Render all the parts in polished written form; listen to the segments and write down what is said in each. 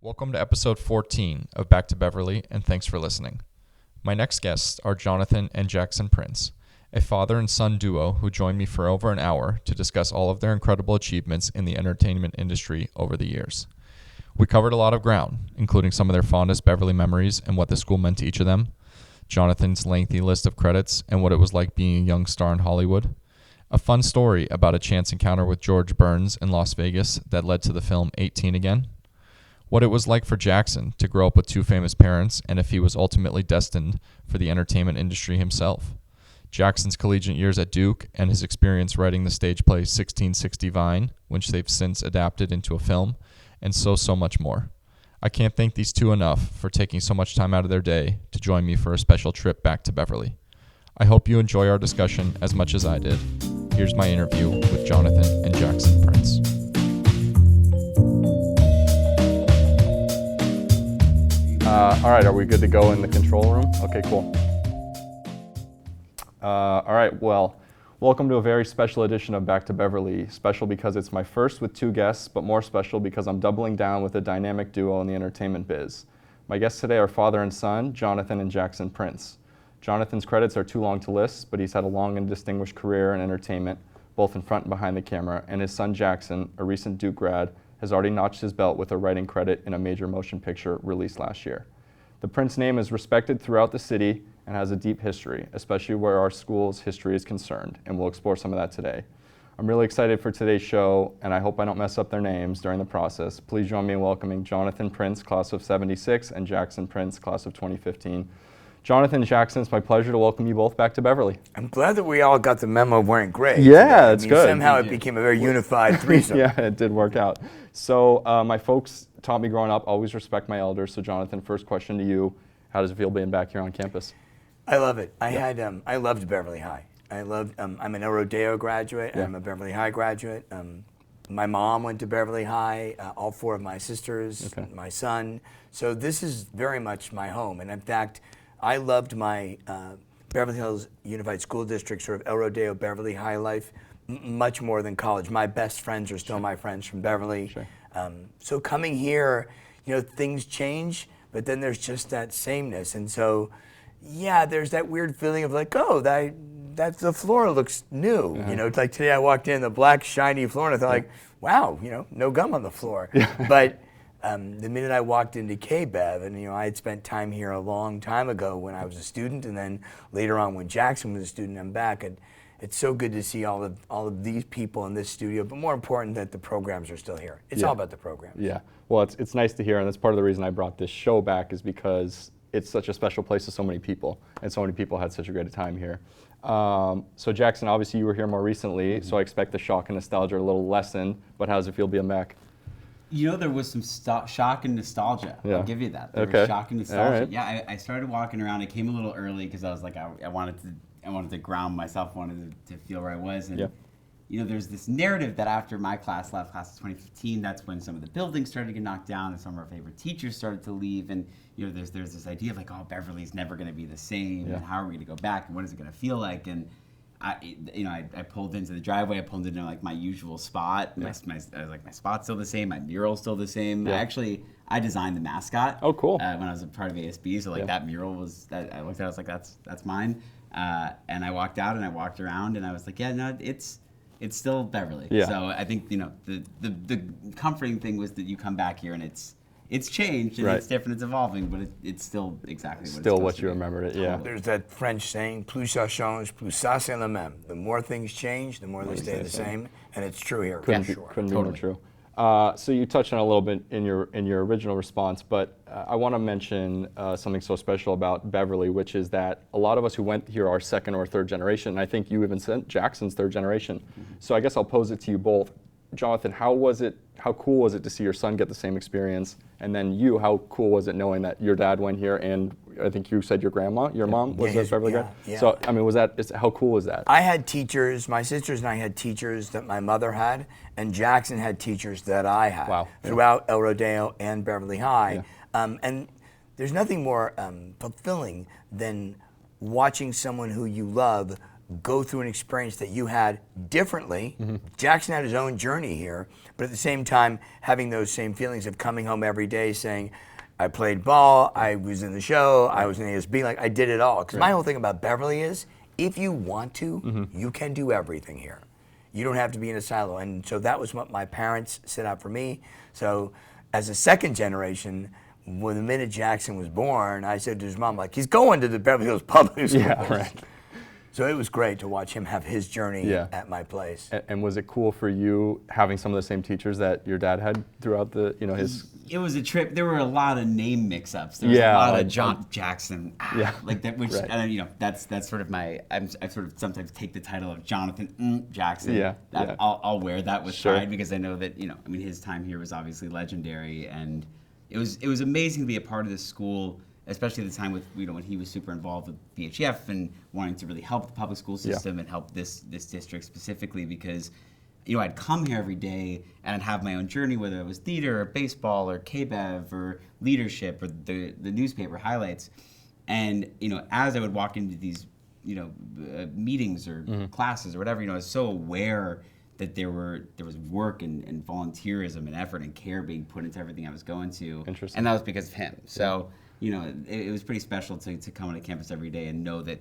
Welcome to episode 14 of Back to Beverly, and thanks for listening. My next guests are Jonathan and Jackson Prince, a father and son duo who joined me for over an hour to discuss all of their incredible achievements in the entertainment industry over the years. We covered a lot of ground, including some of their fondest Beverly memories and what the school meant to each of them, Jonathan's lengthy list of credits and what it was like being a young star in Hollywood, a fun story about a chance encounter with George Burns in Las Vegas that led to the film 18 Again, what it was like for Jackson to grow up with two famous parents and if he was ultimately destined for the entertainment industry himself, Jackson's collegiate years at Duke and his experience writing the stage play 1660 Vine, which they've since adapted into a film, and so much more. I can't thank these two enough for taking so much time out of their day to join me for a special trip back to Beverly. I hope you enjoy our discussion as much as I did. Here's my interview with Jonathan and Jackson Prince. All right, are we good to go in the control room? Okay, cool. All right, well, welcome to a very special edition of Back to Beverly. Special because it's my first with two guests, but more special because I'm doubling down with a dynamic duo in the entertainment biz. My guests today are father and son, Jonathan and Jackson Prince. Jonathan's credits are too long to list, but he's had a long and distinguished career in entertainment, both in front and behind the camera, and his son Jackson, a recent Duke grad, has already notched his belt with a writing credit in a major motion picture released last year. The Prince name is respected throughout the city and has a deep history, especially where our school's history is concerned, and we'll explore some of that today. I'm really excited for today's show, and I hope I don't mess up their names during the process. Please join me in welcoming Jonathan Prince, class of 76, and Jackson Prince, class of 2015. Jonathan, Jackson, it's my pleasure to welcome you both back to Beverly. I'm glad that we all got the memo of wearing gray. Yeah, it's good. Somehow it became a very unified threesome. Yeah, it did work out. So my folks taught me growing up, always respect my elders. So Jonathan, first question to you, how does it feel being back here on campus? I love it. I loved Beverly High. I'm an El Rodeo graduate. Yeah. I'm a Beverly High graduate. My mom went to Beverly High, all four of my sisters, my son. So this is very much my home. And in fact, I loved my Beverly Hills Unified School District, sort of El Rodeo, Beverly High life, much more than college. My best friends are still my friends from Beverly. Sure. So coming here, things change, but then there's just that sameness. And so, yeah, there's that weird feeling of like, oh, that the floor looks new. Uh-huh. It's like today I walked in, the black shiny floor, and I thought like, wow, no gum on the floor. But the minute I walked into K-Bev, and I had spent time here a long time ago when I was a student, and then later on when Jackson was a student, I'm back. And it's so good to see all of these people in this studio, but more important that the programs are still here. It's all about the programs. Yeah, well, it's nice to hear, and that's part of the reason I brought this show back is because it's such a special place to so many people, and so many people had such a great time here. So Jackson, obviously you were here more recently, so I expect the shock and nostalgia are a little lessened, but how does it feel being back? There was some shock and nostalgia. Yeah. I'll give you that. There was shock and nostalgia. Right. Yeah, I started walking around. I came a little early because I was like, I wanted to ground myself, wanted to feel where I was. And there's this narrative that after my class left, class of 2015, that's when some of the buildings started to get knocked down and some of our favorite teachers started to leave. And there's this idea of like, oh, Beverly's never going to be the same. Yeah. And how are we going to go back? And what is it going to feel like? And I pulled into the driveway. I pulled into like my usual spot. Yeah. My spot's still the same. My mural's still the same. Yeah. I designed the mascot. Oh, cool. When I was a part of ASB, so that mural was that. I looked at it, I was like, that's mine. And I walked out and I walked around and I was like, yeah, no, it's still Beverly. Yeah. So I think the comforting thing was that you come back here and it's changed and it's different, it's evolving, but it's still exactly what you remembered it. Yeah. There's that French saying, plus ça change, plus ça c'est le même. The more things change, the more they stay the same, and it's true here. Couldn't be more true. So you touched on it a little bit in your original response, but I want to mention something so special about Beverly, which is that a lot of us who went here are second or third generation, and I think you even said Jackson's third generation. Mm-hmm. So I guess I'll pose it to you both. Jonathan, how cool was it to see your son get the same experience? And then you, how cool was it knowing that your dad went here and I think you said your mom was a Beverly grad? Yeah. So, I mean, how cool was that? I had teachers, my sisters and I had teachers that my mother had, and Jackson had teachers that I had throughout El Rodeo and Beverly High. Yeah. And there's nothing more fulfilling than watching someone who you love go through an experience that you had differently. Jackson had his own journey here, but at the same time, having those same feelings of coming home every day saying, I played ball, I was in the show, I was in ASB, like I did it all. Because my whole thing about Beverly is, if you want to, you can do everything here. You don't have to be in a silo. And so that was what my parents set out for me. So as a second generation, when the minute Jackson was born, I said to his mom, like, he's going to the Beverly Hills Public Schools. Yeah, right. So it was great to watch him have his journey at my place. And was it cool for you having some of the same teachers that your dad had throughout the, his... It was a trip. There were a lot of name mix-ups. There was a lot of John Jackson, like that. Which that's sort of my. I sort of sometimes take the title of Jonathan Jackson. I'll wear that with pride because I know that his time here was obviously legendary, and it was amazing to be a part of this school, especially at the time with when he was super involved with BHF and wanting to really help the public school system and help this district specifically because. I'd come here every day and I'd have my own journey, whether it was theater or baseball or KBEV or leadership or the newspaper highlights. And, as I would walk into these, meetings or classes or whatever, I was so aware that there was work and volunteerism and effort and care being put into everything I was going to. Interesting. And that was because of him. So, it was pretty special to come onto campus every day and know that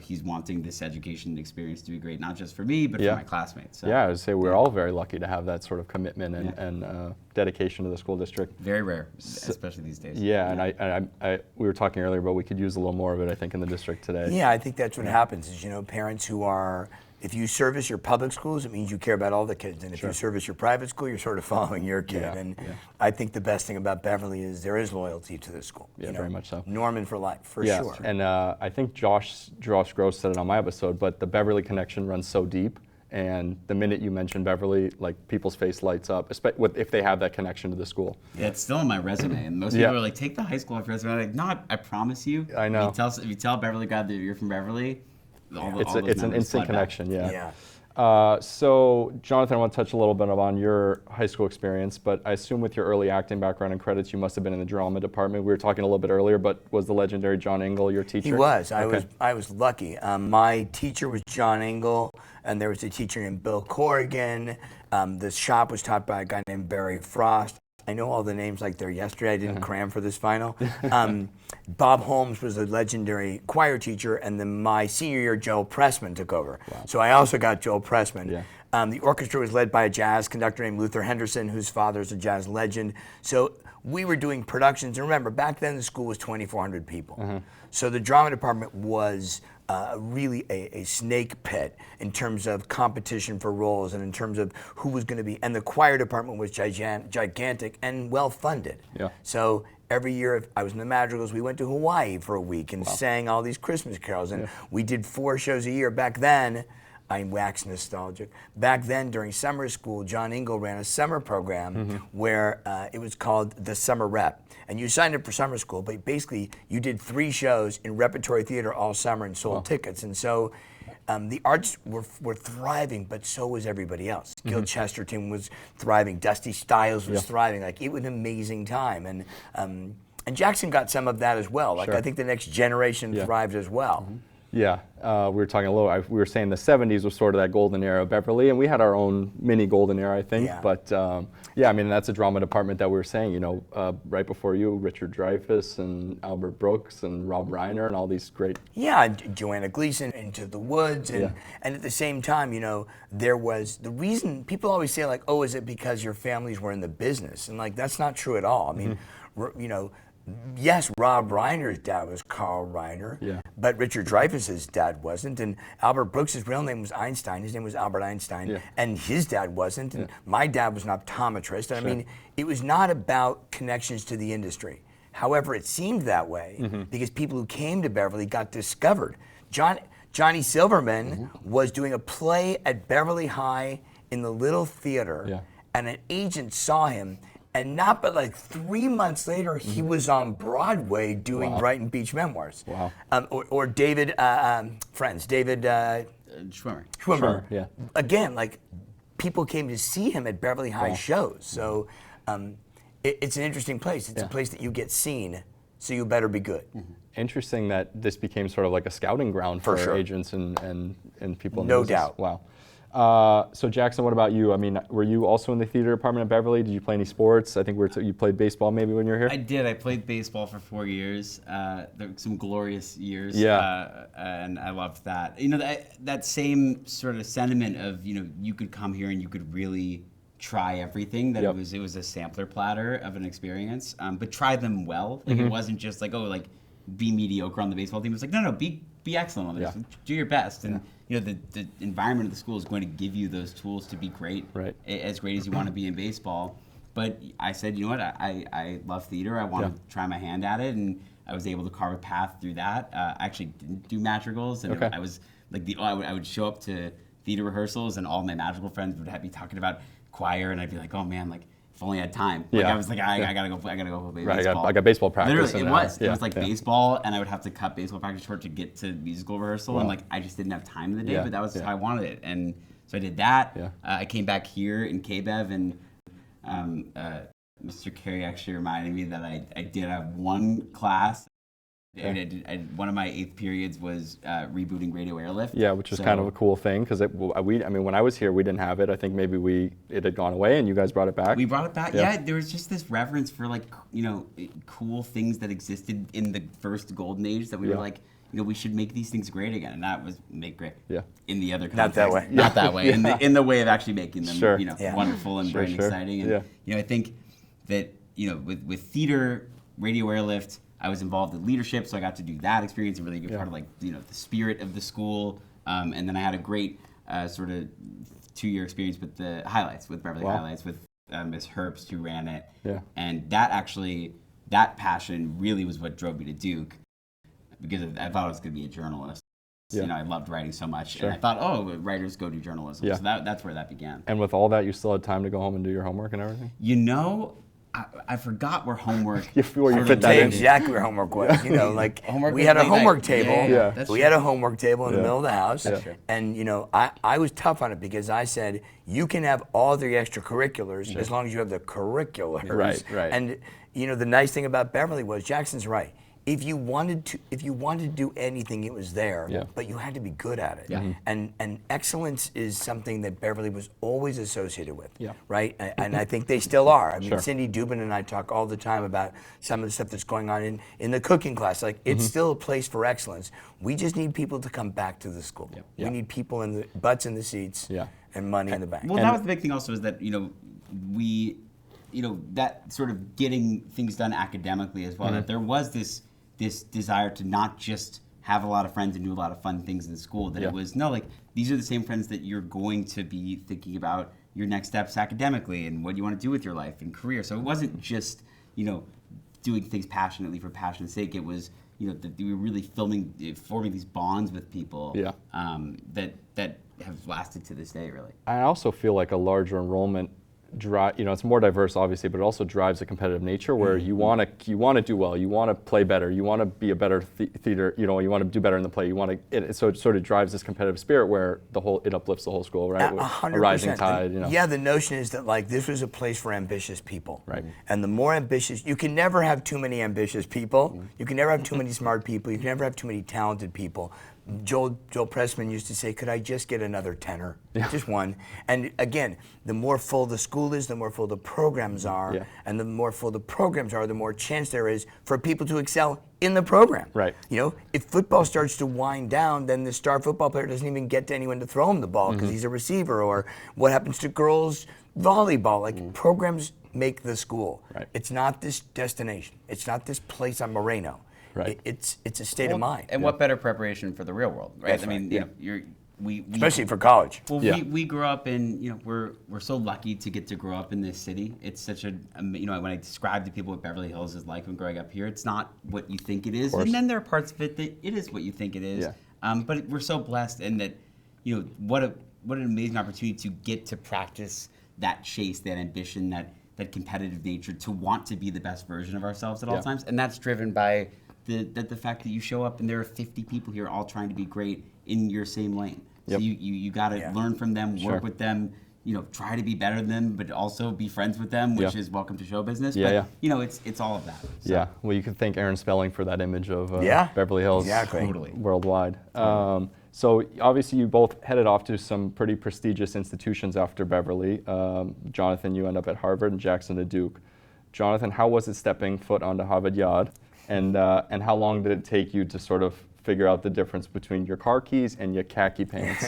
he's wanting this education experience to be great, not just for me, but for my classmates. So, I would say we're all very lucky to have that sort of commitment and dedication to the school district. Very rare, especially these days. And we were talking earlier, but we could use a little more of it, I think, in the district today. Yeah, I think that's what happens is, parents who are, if you service your public schools, it means you care about all the kids. And if you service your private school, you're sort of following your kid. I think the best thing about Beverly is there is loyalty to the school. Yeah, very much so. Norman for life, for sure. And I think Josh Gross said it on my episode, but the Beverly connection runs so deep. And the minute you mention Beverly, like people's face lights up, if they have that connection to the school. Yeah, it's still on my resume, and most people are like, "Take the high school off your resume." I'm like, "Not, I promise you." I know. If you tell Beverly God that you're from Beverly, it's an instant connection. Yeah. So, Jonathan, I want to touch a little bit on your high school experience, but I assume with your early acting background and credits, you must have been in the drama department. We were talking a little bit earlier, but was the legendary John Engel your teacher? He was. I was lucky. My teacher was John Engel, and there was a teacher named Bill Corrigan. The shop was taught by a guy named Barry Frost. I know all the names like they're yesterday. I didn't cram for this final. Bob Holmes was a legendary choir teacher, and then my senior year, Joel Pressman took over. Wow. So I also got Joel Pressman. The orchestra was led by a jazz conductor named Luther Henderson, whose father is a jazz legend. So we were doing productions, and remember, back then the school was 2,400 people. So the drama department was really a snake pit in terms of competition for roles and in terms of who was going to be. And the choir department was gigantic and well funded. So every year I was in the madrigals, we went to Hawaii for a week and sang all these Christmas carols. And we did 4 shows a year. Back then, I wax nostalgic. Back then, during summer school, John Engel ran a summer program where it was called the Summer Rep. And you signed up for summer school, but basically you did 3 shows in repertory theater all summer and sold tickets. And so the arts were thriving, but so was everybody else. Gil Chesterton was thriving. Dusty Stiles was thriving. Like, it was an amazing time. And Jackson got some of that as well. Like, I think the next generation thrived as well. Yeah, we were talking a little. We were saying the '70s was sort of that golden era of Beverly, and we had our own mini golden era, I think. But yeah, I mean, that's a drama department that we were saying. Right before you, Richard Dreyfuss and Albert Brooks and Rob Reiner and all these great. Yeah, Joanna Gleason, Into the Woods, and at the same time, there was the reason people always say like, oh, is it because your families were in the business? And like, that's not true at all. I mean, yes, Rob Reiner's dad was Carl Reiner, but Richard Dreyfuss's dad wasn't, and Albert Brooks's real name was Einstein. His name was Albert Einstein, and his dad wasn't, and my dad was an optometrist. And I mean, it was not about connections to the industry. However, it seemed that way because people who came to Beverly got discovered. Johnny Silverman was doing a play at Beverly High in the Little Theater, and an agent saw him. And not but like 3 months later, he was on Broadway doing Brighton Beach Memoirs. Wow. Or David, David Schwimmer. Again, like, people came to see him at Beverly High shows. So it's an interesting place. It's a place that you get seen so you better be good. Interesting that this became sort of like a scouting ground for sure. agents and people in No business. doubt. Wow. So Jackson, what about you? I mean, were you also in the theater department at Beverly? Did you play any sports? I think you played baseball maybe when you were here? I did. I played baseball for 4 years. There were some glorious years. Yeah. And I loved that. You know, that same sort of sentiment of, you know, you could come here and you could really try everything. That it was a sampler platter of an experience. But try them well. Like it wasn't just like, oh, like be mediocre on the baseball team. It was like, no, be excellent on this. Do your best. And you know, the environment of the school is going to give you those tools to be great, as great as you want to be in baseball. But I said, you know what, I love theater. I want to try my hand at it, and I was able to carve a path through that. I actually didn't do madrigals, and I was like I would show up to theater rehearsals, and all my madrigal friends would have me talking about choir, and I'd be like, oh man, like if only I had time. Like I was like, I gotta go play baseball. I got baseball practice. Literally, it was like baseball, and I would have to cut baseball practice short to get to musical rehearsal, and like I just didn't have time in the day, but that was how I wanted it, and so I did that. I came back here in KBEV, and Mr. Carey actually reminded me that I did have one class. One of my 8th periods was rebooting radio airlift. Yeah, which is kind of a cool thing because I mean, when I was here, we didn't have it. I think maybe it had gone away, and you guys brought it back. We brought it back. Yeah, there was just this reverence for like, you know, cool things that existed in the first golden age that we were like, you know, we should make these things great again, and that was make great. Yeah. In the other context, not that way. In the way of actually making them, you know, wonderful and bright and exciting. And you know, I think that, you know, with theater, radio airlift, I was involved in leadership, so I got to do that experience and really be part of, like, you know, the spirit of the school. And then I had a great sort of 2-year experience with the highlights, with Beverly Highlights, with Miss Herbst, who ran it. Yeah. And that passion really was what drove me to Duke, because I thought I was going to be a journalist. Yeah. You know, I loved writing so much, and I thought, oh, writers go do journalism. Yeah. So that's where that began. And with all that, you still had time to go home and do your homework and everything? You know, I forgot where homework. You fit that in. Exactly where homework was. You know, like we had a homework table. Yeah. We had a homework table in the middle of the house, and you know, I was tough on it because I said you can have all the extracurriculars as long as you have the curriculars. Right. And you know, the nice thing about Beverly was Jackson's right. If you wanted to do anything, it was there, but you had to be good at it. Yeah. And excellence is something that Beverly was always associated with, right? And I think they still are. I mean, Cindy Dubin and I talk all the time about some of the stuff that's going on in the cooking class. Like, it's still a place for excellence. We just need people to come back to the school. We need people in the butts in the seats and money in the bank. Well, that was the big thing also, is that, you know, that sort of getting things done academically as well, that there was this desire to not just have a lot of friends and do a lot of fun things in school, that it was, no, like, these are the same friends that you're going to be thinking about your next steps academically and what you want to do with your life and career. So it wasn't just, you know, doing things passionately for passion's sake. It was, you know, that we were really forming these bonds with people that have lasted to this day, really. I also feel like a larger enrollment you know, it's more diverse, obviously, but it also drives a competitive nature where you want to do well, you want to play better, you want to be a better theater, you know, you want to do better in the play, so it sort of drives this competitive spirit where it uplifts the whole school, right? 100%. A rising tide, you know. Yeah, the notion is that, like, this was a place for ambitious people, right? And the more ambitious, you can never have too many ambitious people. You can never have too many smart people. You can never have too many talented people. Joel Pressman used to say, could I just get another tenor? Just one. And again, the more full the school is, the more full the programs are. And the more full the programs are, the more chance there is for people to excel in the program. Right. You know, if football starts to wind down, then the star football player doesn't even get to anyone to throw him the ball because he's a receiver. Or what happens to girls volleyball? Like, programs make the school. Right. It's not this destination. It's not this place on Moreno. Right. It's a state of mind. And what better preparation for the real world, right? That's I mean, you know, we especially for college. Well, we grew up in, you know, we're so lucky to get to grow up in this city. It's such a, you know, when I describe to people what Beverly Hills is like when growing up here, it's not what you think it is, and then there are parts of it that it is what you think it is. But we're so blessed in that, you know, what an amazing opportunity to get to practice that chase, that ambition, that competitive nature, to want to be the best version of ourselves at all times, and that's driven by the fact that you show up and there are 50 people here all trying to be great in your same lane. So you got to learn from them, work with them, try to be better than them, but also be friends with them, which is welcome to show business. Yeah, but, it's all of that. So. Yeah, well, you can thank Aaron Spelling for that image of Beverly Hills exactly. worldwide. So obviously you both headed off to some pretty prestigious institutions after Beverly. Jonathan, you end up at Harvard, and Jackson at Duke. Jonathan, how was it stepping foot onto Harvard Yard, and how long did it take you to sort of figure out the difference between your car keys and your khaki pants?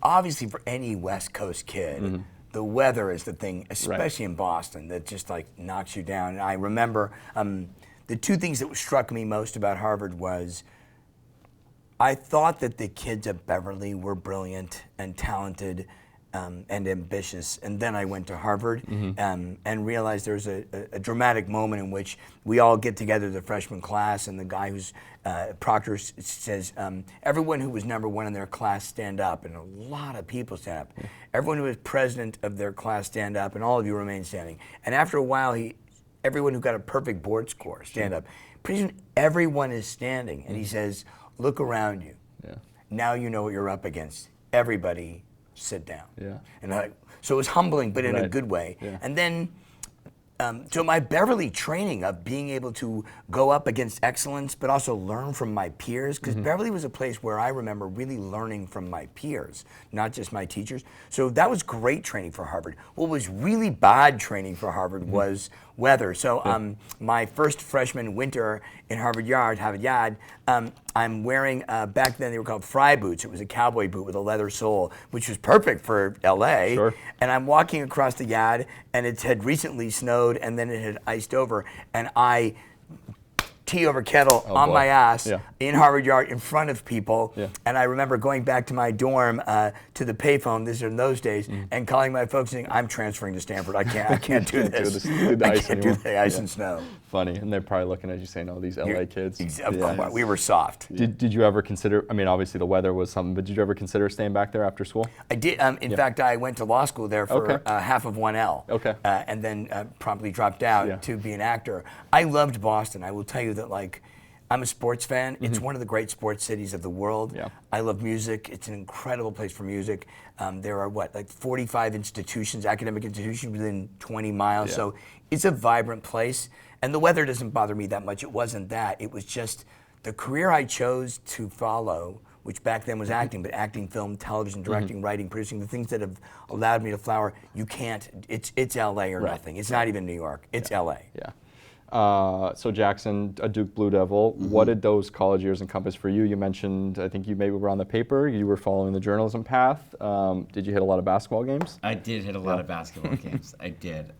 Obviously for any West Coast kid, the weather is the thing, especially in Boston, that just like knocks you down. And I remember the two things that struck me most about Harvard was I thought that the kids at Beverly were brilliant and talented and ambitious, and then I went to Harvard and realized there's a dramatic moment in which we all get together, the freshman class, and the guy who's Proctor says, everyone who was number one in their class stand up, and a lot of people stand up. Everyone who was president of their class stand up, and all of you remain standing. And after a while, everyone who got a perfect board score stand up. Pretty soon, everyone is standing, and he says, look around you. Now you know what you're up against. Everybody sit down. And so it was humbling, but in a good way. And then, so my Beverly training of being able to go up against excellence, but also learn from my peers, because Beverly was a place where I remember really learning from my peers, not just my teachers. So that was great training for Harvard. What was really bad training for Harvard was weather. So my first freshman winter in Harvard Yard, I'm wearing, back then they were called fry boots. It was a cowboy boot with a leather sole, which was perfect for LA. And I'm walking across the yard, and it had recently snowed, and then it had iced over, and I tea over kettle on my ass in Harvard Yard in front of people. And I remember going back to my dorm to the payphone, this is in those days, and calling my folks saying, I'm transferring to Stanford. I can't do this. I can't do the ice and snow. Funny, and they're probably looking at you saying, oh, these LA kids. We were soft. Did you ever consider, I mean, obviously the weather was something, but did you ever consider staying back there after school? I did. In fact, I went to law school there for half of 1L. And then promptly dropped out to be an actor. I loved Boston. I will tell you that, like, I'm a sports fan. It's one of the great sports cities of the world. I love music. It's an incredible place for music. There are, like 45 institutions, academic institutions within 20 miles. So it's a vibrant place. And the weather doesn't bother me that much. It wasn't that. It was just the career I chose to follow, which back then was acting, but acting, film, television, directing, writing, producing, the things that have allowed me to flower. You can't, it's LA or nothing. It's not even New York. It's LA. So Jackson, a Duke Blue Devil, what did those college years encompass for you? You mentioned, I think you maybe were on the paper, you were following the journalism path. Did you hit a lot of basketball games? I did hit a lot of basketball games. I did.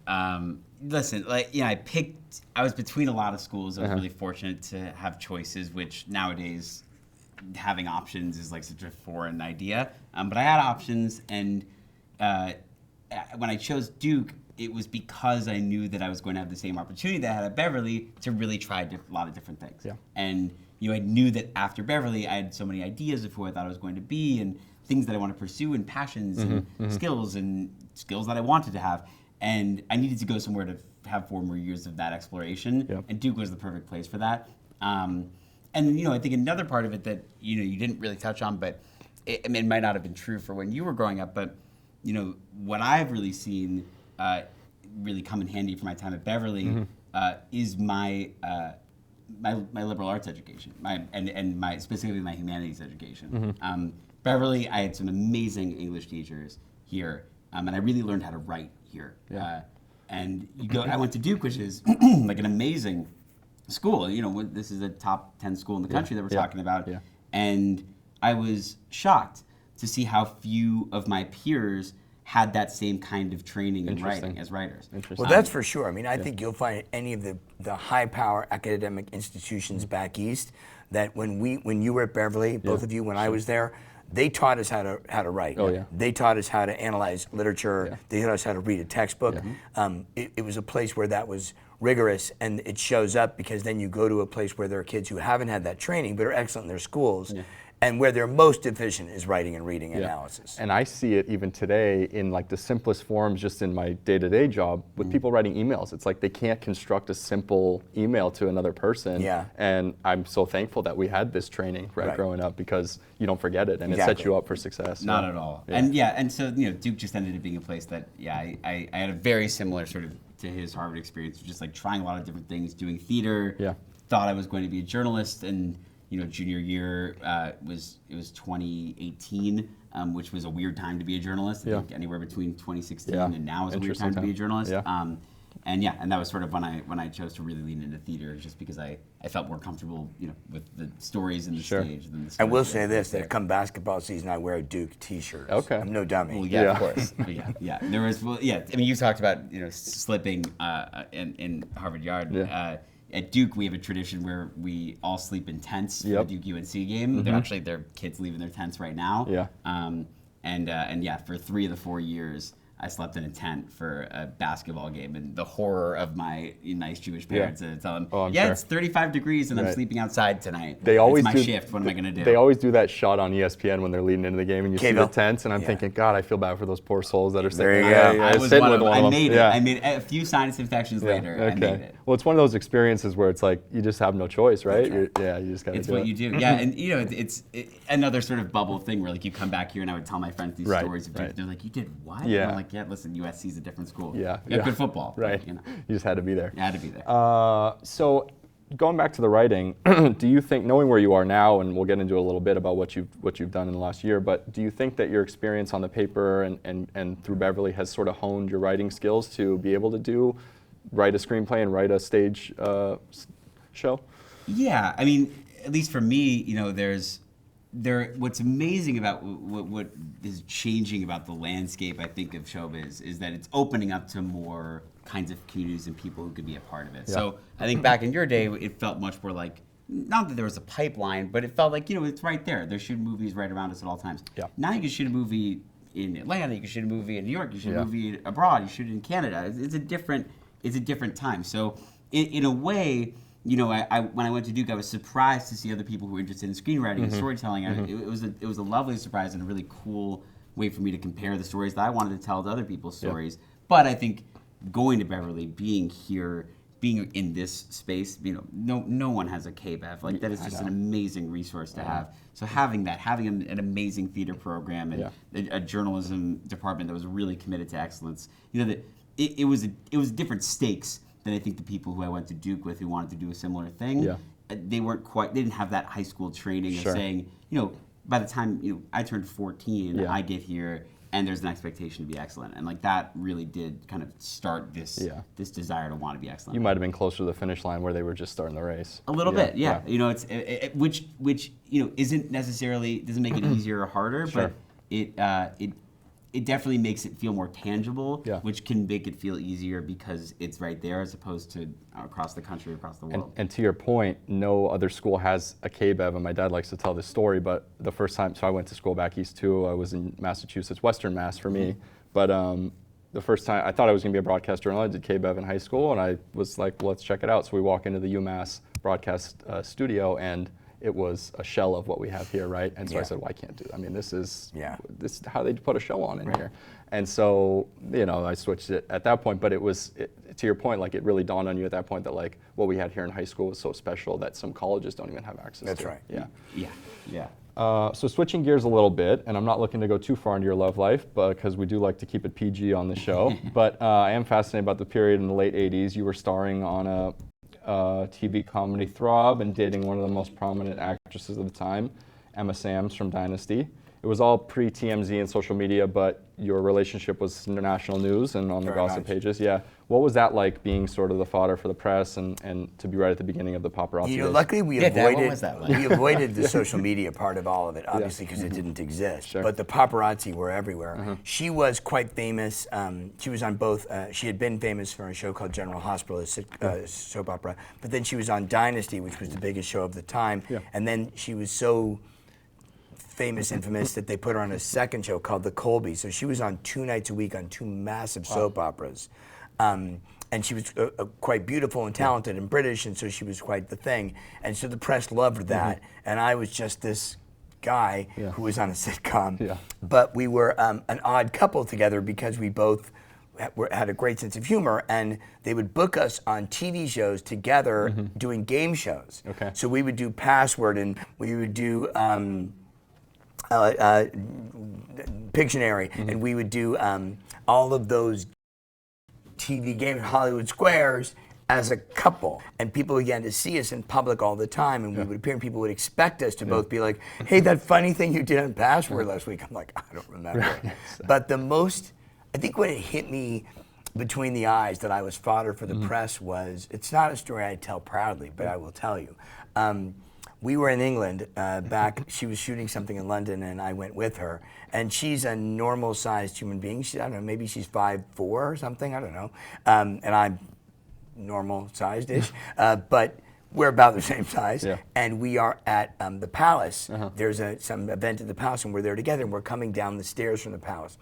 Listen, I was between a lot of schools. I was really fortunate to have choices, which nowadays having options is like such a foreign idea. But I had options, and when I chose Duke, it was because I knew that I was going to have the same opportunity that I had at Beverly to really try a lot of different things. And I knew that after Beverly, I had so many ideas of who I thought I was going to be and things that I want to pursue and passions and skills that I wanted to have. And I needed to go somewhere to have 4 more years of that exploration. And Duke was the perfect place for that. And I think another part of it that you didn't really touch on, but it might not have been true for when you were growing up, but what I've really seen really come in handy for my time at Beverly is my liberal arts education, and specifically my humanities education. Beverly, I had some amazing English teachers here, and I really learned how to write here. And I went to Duke, which is like an amazing school. This is a top 10 school in the country that we're talking about, and I was shocked to see how few of my peers had that same kind of training in writing as writers. Well, that's for sure. I mean, I think you'll find any of the high-power academic institutions back east that when you were at Beverly, both of you, when I was there, they taught us how to write. They taught us how to analyze literature. They taught us how to read a textbook. It was a place where that was rigorous, and it shows up because then you go to a place where there are kids who haven't had that training but are excellent in their schools. And where they're most efficient is writing and reading analysis. And I see it even today in like the simplest forms, just in my day-to-day job with people writing emails. It's like they can't construct a simple email to another person. Yeah. And I'm so thankful that we had this training growing up, because you don't forget it and it sets you up for success. Not at all. And so Duke just ended up being a place that I had a very similar sort of to his Harvard experience, just like trying a lot of different things, doing theater. Yeah. Thought I was going to be a journalist, and junior year it was 2018, which was a weird time to be a journalist. I think anywhere between 2016 and now is a weird time to be a journalist. Yeah. And that was sort of when I chose to really lean into theater, just because I felt more comfortable, with the stories and the stage than the stories. I will say this: that come basketball season, I wear a Duke T-shirt. Okay. I'm no dummy. Well, of course. There was, I mean, you talked about slipping in Harvard Yard. Yeah. At Duke, we have a tradition where we all sleep in tents for the Duke UNC game. Their kids leaving their tents right now. Yeah. And for 3 of the 4 years, I slept in a tent for a basketball game, and the horror of my nice Jewish parents to tell them, it's 35 degrees and I'm sleeping outside tonight. They always it's my shift. What am I going to do? They always do that shot on ESPN when they're leading into the game, and you see the tents, and I'm thinking, God, I feel bad for those poor souls that are sitting there. I was one of them. I made it. I made a few sinus infections later. I made it. Well, it's one of those experiences where it's like you just have no choice, right? You just got to do it. It's what you do. Yeah, and it's another sort of bubble thing where like you come back here, and I would tell my friends these stories of Duke. They're like, you did what? Yeah. And I'm like, listen, USC's a different school. Yeah. Good football. Right. But, you just had to be there. I had to be there. So going back to the writing, do you think, knowing where you are now, and we'll get into a little bit about what you've done in the last year, but do you think that your experience on the paper and through Beverly has sort of honed your writing skills to be able to write a screenplay and write a stage show? Yeah, I mean, at least for me, what's amazing about what is changing about the landscape, I think, of showbiz is that it's opening up to more kinds of communities and people who could be a part of it. Yeah. So I think back in your day, it felt much more like, not that there was a pipeline, but it felt like, it's right there. They're shooting movies right around us at all times. Yeah. Now you can shoot a movie in Atlanta, you can shoot a movie in New York, you shoot a movie abroad, you shoot it in Canada. It's a different time. So in a way, when I went to Duke, I was surprised to see other people who were interested in screenwriting and storytelling. It was a lovely surprise and a really cool way for me to compare the stories that I wanted to tell to other people's stories. But I think going to Beverly, being here, being in this space, no one has a KBEV. Like that is just an amazing resource to have. So having an amazing theater program and a journalism department that was really committed to excellence, that it was different stakes than I think the people who I went to Duke with who wanted to do a similar thing. Yeah. They didn't have that high school training of saying, by the time I turned 14, I get here and there's an expectation to be excellent. And like that really did kind of start this desire to want to be excellent. You might have been closer to the finish line where they were just starting the race. A little bit, yeah. Which isn't necessarily, doesn't make it easier or harder, but it definitely makes it feel more tangible, which can make it feel easier because it's right there as opposed to across the country, across the world. And to your point, no other school has a KBEV, and my dad likes to tell this story, but the first time, so I went to school back east too, I was in Massachusetts, Western Mass for me, but the first time, I thought I was going to be a broadcast journalist. I did KBEV in high school, and I was like, well, let's check it out. So we walk into the UMass broadcast studio, and it was a shell of what we have here, right? And so I said, well, I can't do that. I mean, this is how they put a show on in here. And so, I switched it at that point, but it was, to your point, like it really dawned on you at that point that like what we had here in high school was so special that some colleges don't even have access to. That's right. Yeah. So switching gears a little bit, and I'm not looking to go too far into your love life, because we do like to keep it PG on the show, but I am fascinated about the period in the late 80s. You were starring on a TV comedy Throb and dating one of the most prominent actresses of the time, Emma Samms from Dynasty. It was all pre-TMZ and social media, but your relationship was national news and on the gossip pages. Yeah. What was that like, being sort of the fodder for the press and to be right at the beginning of the paparazzi days? Luckily we avoided the social media part of all of it, obviously, because it didn't exist. But the paparazzi were everywhere. She was quite famous. She was on both. She had been famous for a show called General Hospital, a soap opera. But then she was on Dynasty, which was the biggest show of the time. And then she was so infamous that they put her on a second show called The Colby. So she was on 2 nights a week on 2 massive soap operas. And she was quite beautiful and talented and British, and so she was quite the thing. And so the press loved that. And I was just this guy who was on a sitcom. But we were an odd couple together because we both had a great sense of humor, and they would book us on TV shows together doing game shows. So we would do Password, and we would do Pictionary, and we would do all of those TV games, Hollywood Squares, as a couple. And people began to see us in public all the time, and we would appear, and people would expect us to both be like, hey, that funny thing you did on Password last week. I'm like, I don't remember it. But I think when it hit me between the eyes that I was fodder for the press was, it's not a story I tell proudly, but I will tell you. We were in England back, she was shooting something in London, and I went with her. And she's a normal-sized human being. I don't know, maybe she's 5'4" or something, I don't know. And I'm normal-sized-ish, but we're about the same size. And we are at the Palace. There's some event at the Palace, and we're there together, and we're coming down the stairs from the Palace.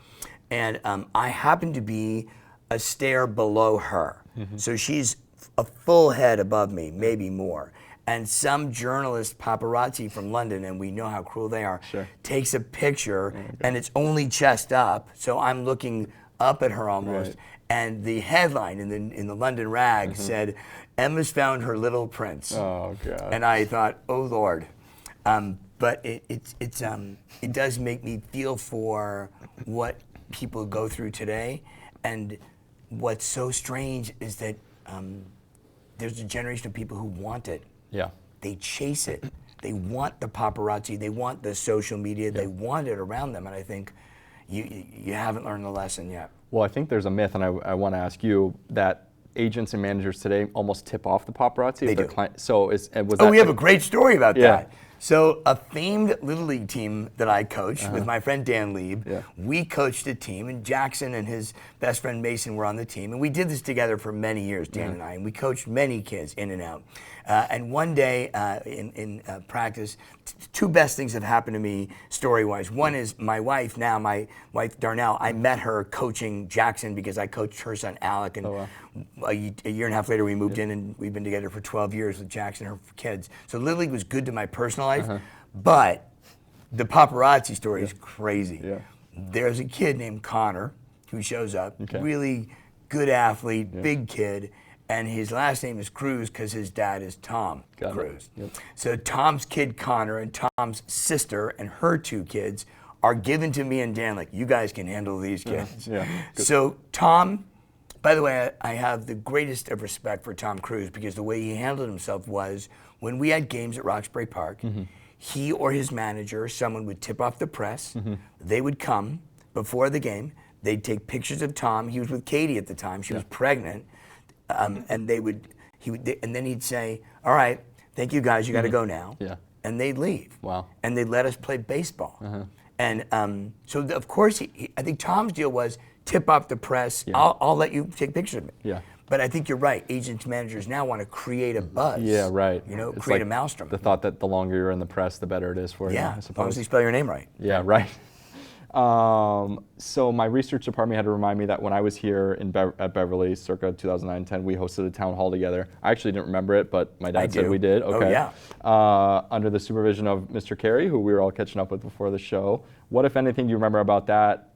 And I happen to be a stair below her. So she's a full head above me, maybe more. And some journalist paparazzi from London, and we know how cruel they are, takes a picture, and it's only chest up, so I'm looking up at her almost. And the headline in the London Rag said, "Emma's found her little prince." Oh God! And I thought, oh Lord. But it does make me feel for what people go through today, and what's so strange is that there's a generation of people who want it. They chase it. They want the paparazzi. They want the social media. They want it around them. And I think you haven't learned the lesson yet. Well, I think there's a myth, and I want to ask you, that agents and managers today almost tip off the paparazzi. They do. So we have a great story about that. So a famed Little League team that I coached with my friend Dan Lieb, we coached a team, and Jackson and his best friend Mason were on the team, and we did this together for many years, Dan and I, and we coached many kids in and out. And one day in practice, two best things have happened to me story-wise. One is my wife Darnell, I met her coaching Jackson because I coached her son Alec, and a year and a half later we moved in, and we've been together for 12 years with Jackson and her kids. So Little League was good to my personal life, but the paparazzi story is crazy. There's a kid named Connor who shows up, really good athlete, big kid, and his last name is Cruz because his dad is Tom Cruise. So Tom's kid Connor and Tom's sister and her two kids are given to me and Dan, like, you guys can handle these kids. So Tom, by the way, I have the greatest of respect for Tom Cruise because the way he handled himself was when we had games at Roxbury Park, he or his manager, someone would tip off the press, they would come before the game, they'd take pictures of Tom. He was with Katie at the time, she was pregnant. And and then he'd say, all right, thank you guys, you got to go now. And they'd leave. And they'd let us play baseball. And so of course, I think Tom's deal was tip off the press, I'll let you take pictures of me. But I think you're right, agents, managers now want to create a buzz. You know, it's create a maelstrom. The thought that the longer you're in the press, the better it is for you, I suppose. As long as you spell your name right. So my research department had to remind me that when I was here at Beverly, circa 2009-10, we hosted a town hall together. I actually didn't remember it, but my dad said we did. Under the supervision of Mr. Carey, who we were all catching up with before the show. What, if anything, do you remember about that?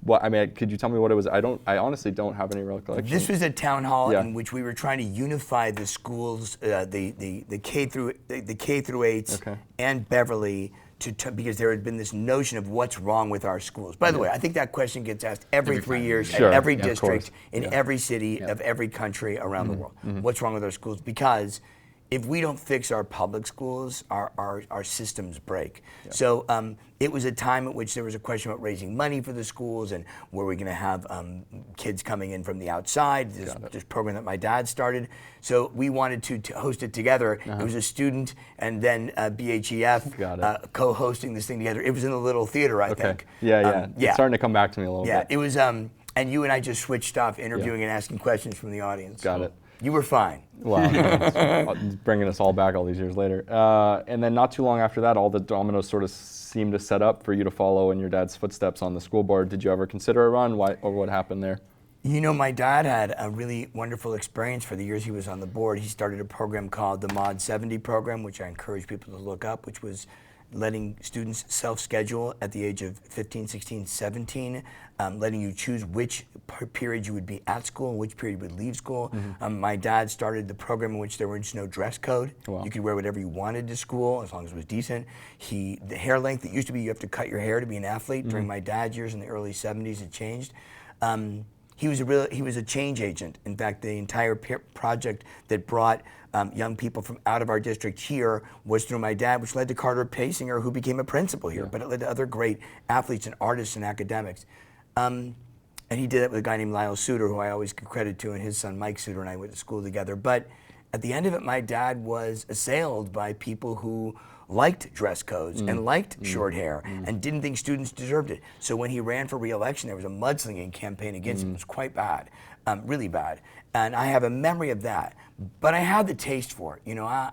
Could you tell me what it was? I honestly don't have any recollection. This was a town hall in which we were trying to unify the schools, the K through 8s and Beverly, because there had been this notion of what's wrong with our schools. By the way, I think that question gets asked every 3 years at every district, in every city of every country around the world. What's wrong with our schools? Because if we don't fix our public schools, our systems break. So it was a time at which there was a question about raising money for the schools, and were we going to have kids coming in from the outside, this program that my dad started. So we wanted to host it together. It was a student and then BHEF co-hosting this thing together. It was in the little theater, I think. It's starting to come back to me a little bit. It was, and you and I just switched off interviewing and asking questions from the audience. Got it. You were fine. Wow, it's bringing us all back all these years later. And then not too long after that, all the dominoes sort of seemed to set up for you to follow in your dad's footsteps on the school board. Did you ever consider a run? Or what happened there? You know, my dad had a really wonderful experience for the years he was on the board. He started a program called the Mod 70 program, which I encourage people to look up, which was letting students self-schedule at the age of 15, 16, 17, letting you choose which period you would be at school and which period you would leave school. My dad started the program in which there was no dress code. Wow. You could wear whatever you wanted to school as long as it was decent. The hair length, it used to be you have to cut your hair to be an athlete. During my dad's years in the early 70s, it changed. He was a change agent. In fact, the entire project that brought young people from out of our district here was through my dad, which led to Carter Paysinger, who became a principal here. But it led to other great athletes and artists and academics. And he did it with a guy named Lyle Suter, who I always give credit to, and his son Mike Suter and I went to school together. But at the end of it, my dad was assailed by people who liked dress codes and liked short hair and didn't think students deserved it. So when he ran for re-election, there was a mudslinging campaign against him. It was quite bad, really bad. And I have a memory of that. But I had the taste for it. You know,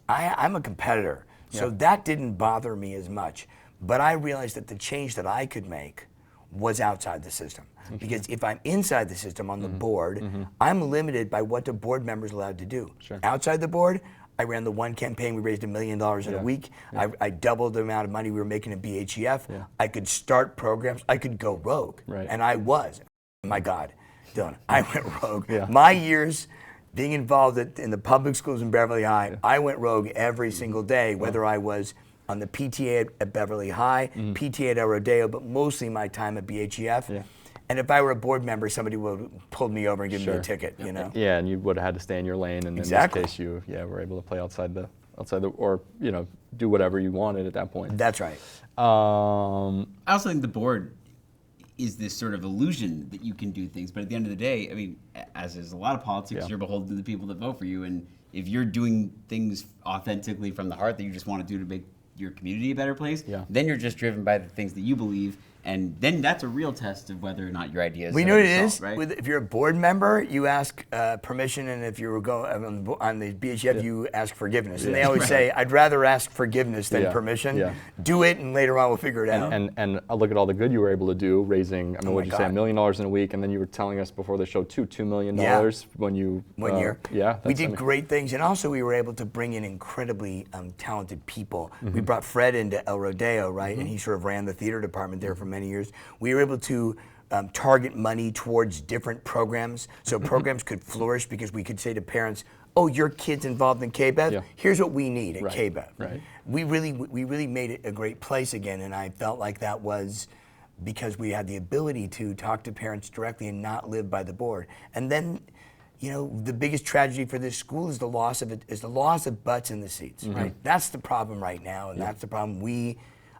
I'm a competitor, so that didn't bother me as much. But I realized that the change that I could make was outside the system. Because if I'm inside the system on the board, I'm limited by what the board member's allowed to do. Outside the board, I ran the one campaign, we raised $1 million in a week. I doubled the amount of money we were making at BHEF. I could start programs, I could go rogue. And I was. My God, Dillon, I went rogue. My years being involved in the public schools in Beverly High, I went rogue every single day, whether I was on the PTA at Beverly High, PTA at El Rodeo, but mostly my time at BHEF. And if I were a board member, somebody would have pulled me over and given me a ticket, you know? Yeah, and you would have had to stay in your lane, and in this case, you were able to play outside the, or, you know, do whatever you wanted at that point. That's right. I also think the board is this sort of illusion that you can do things, but at the end of the day, I mean, as is a lot of politics, you're beholden to the people that vote for you, and if you're doing things authentically from the heart that you just want to do to make your community a better place, then you're just driven by the things that you believe, and then that's a real test of whether or not your ideas. We know what it is. Right? If you're a board member, you ask permission, and if you were going on the BHF, you ask forgiveness. And they always say, "I'd rather ask forgiveness than permission. Do it, and later on we'll figure it out." And look at all the good you were able to do, raising. I mean, what did you say, $1 million in a week, and then you were telling us before the show too, $2 million when you 1 year. Yeah, we did great things, and also we were able to bring in incredibly talented people. We brought Fred into El Rodeo, right, and he sort of ran the theater department there for many years. We were able to target money towards different programs, so programs could flourish because we could say to parents, "Oh, your kid's involved in KBEV. Here's what we need at KBEV." We really made it a great place again, and I felt like that was because we had the ability to talk to parents directly and not live by the board. And then, you know, the biggest tragedy for this school is the loss of butts in the seats. Right, that's the problem right now, and that's the problem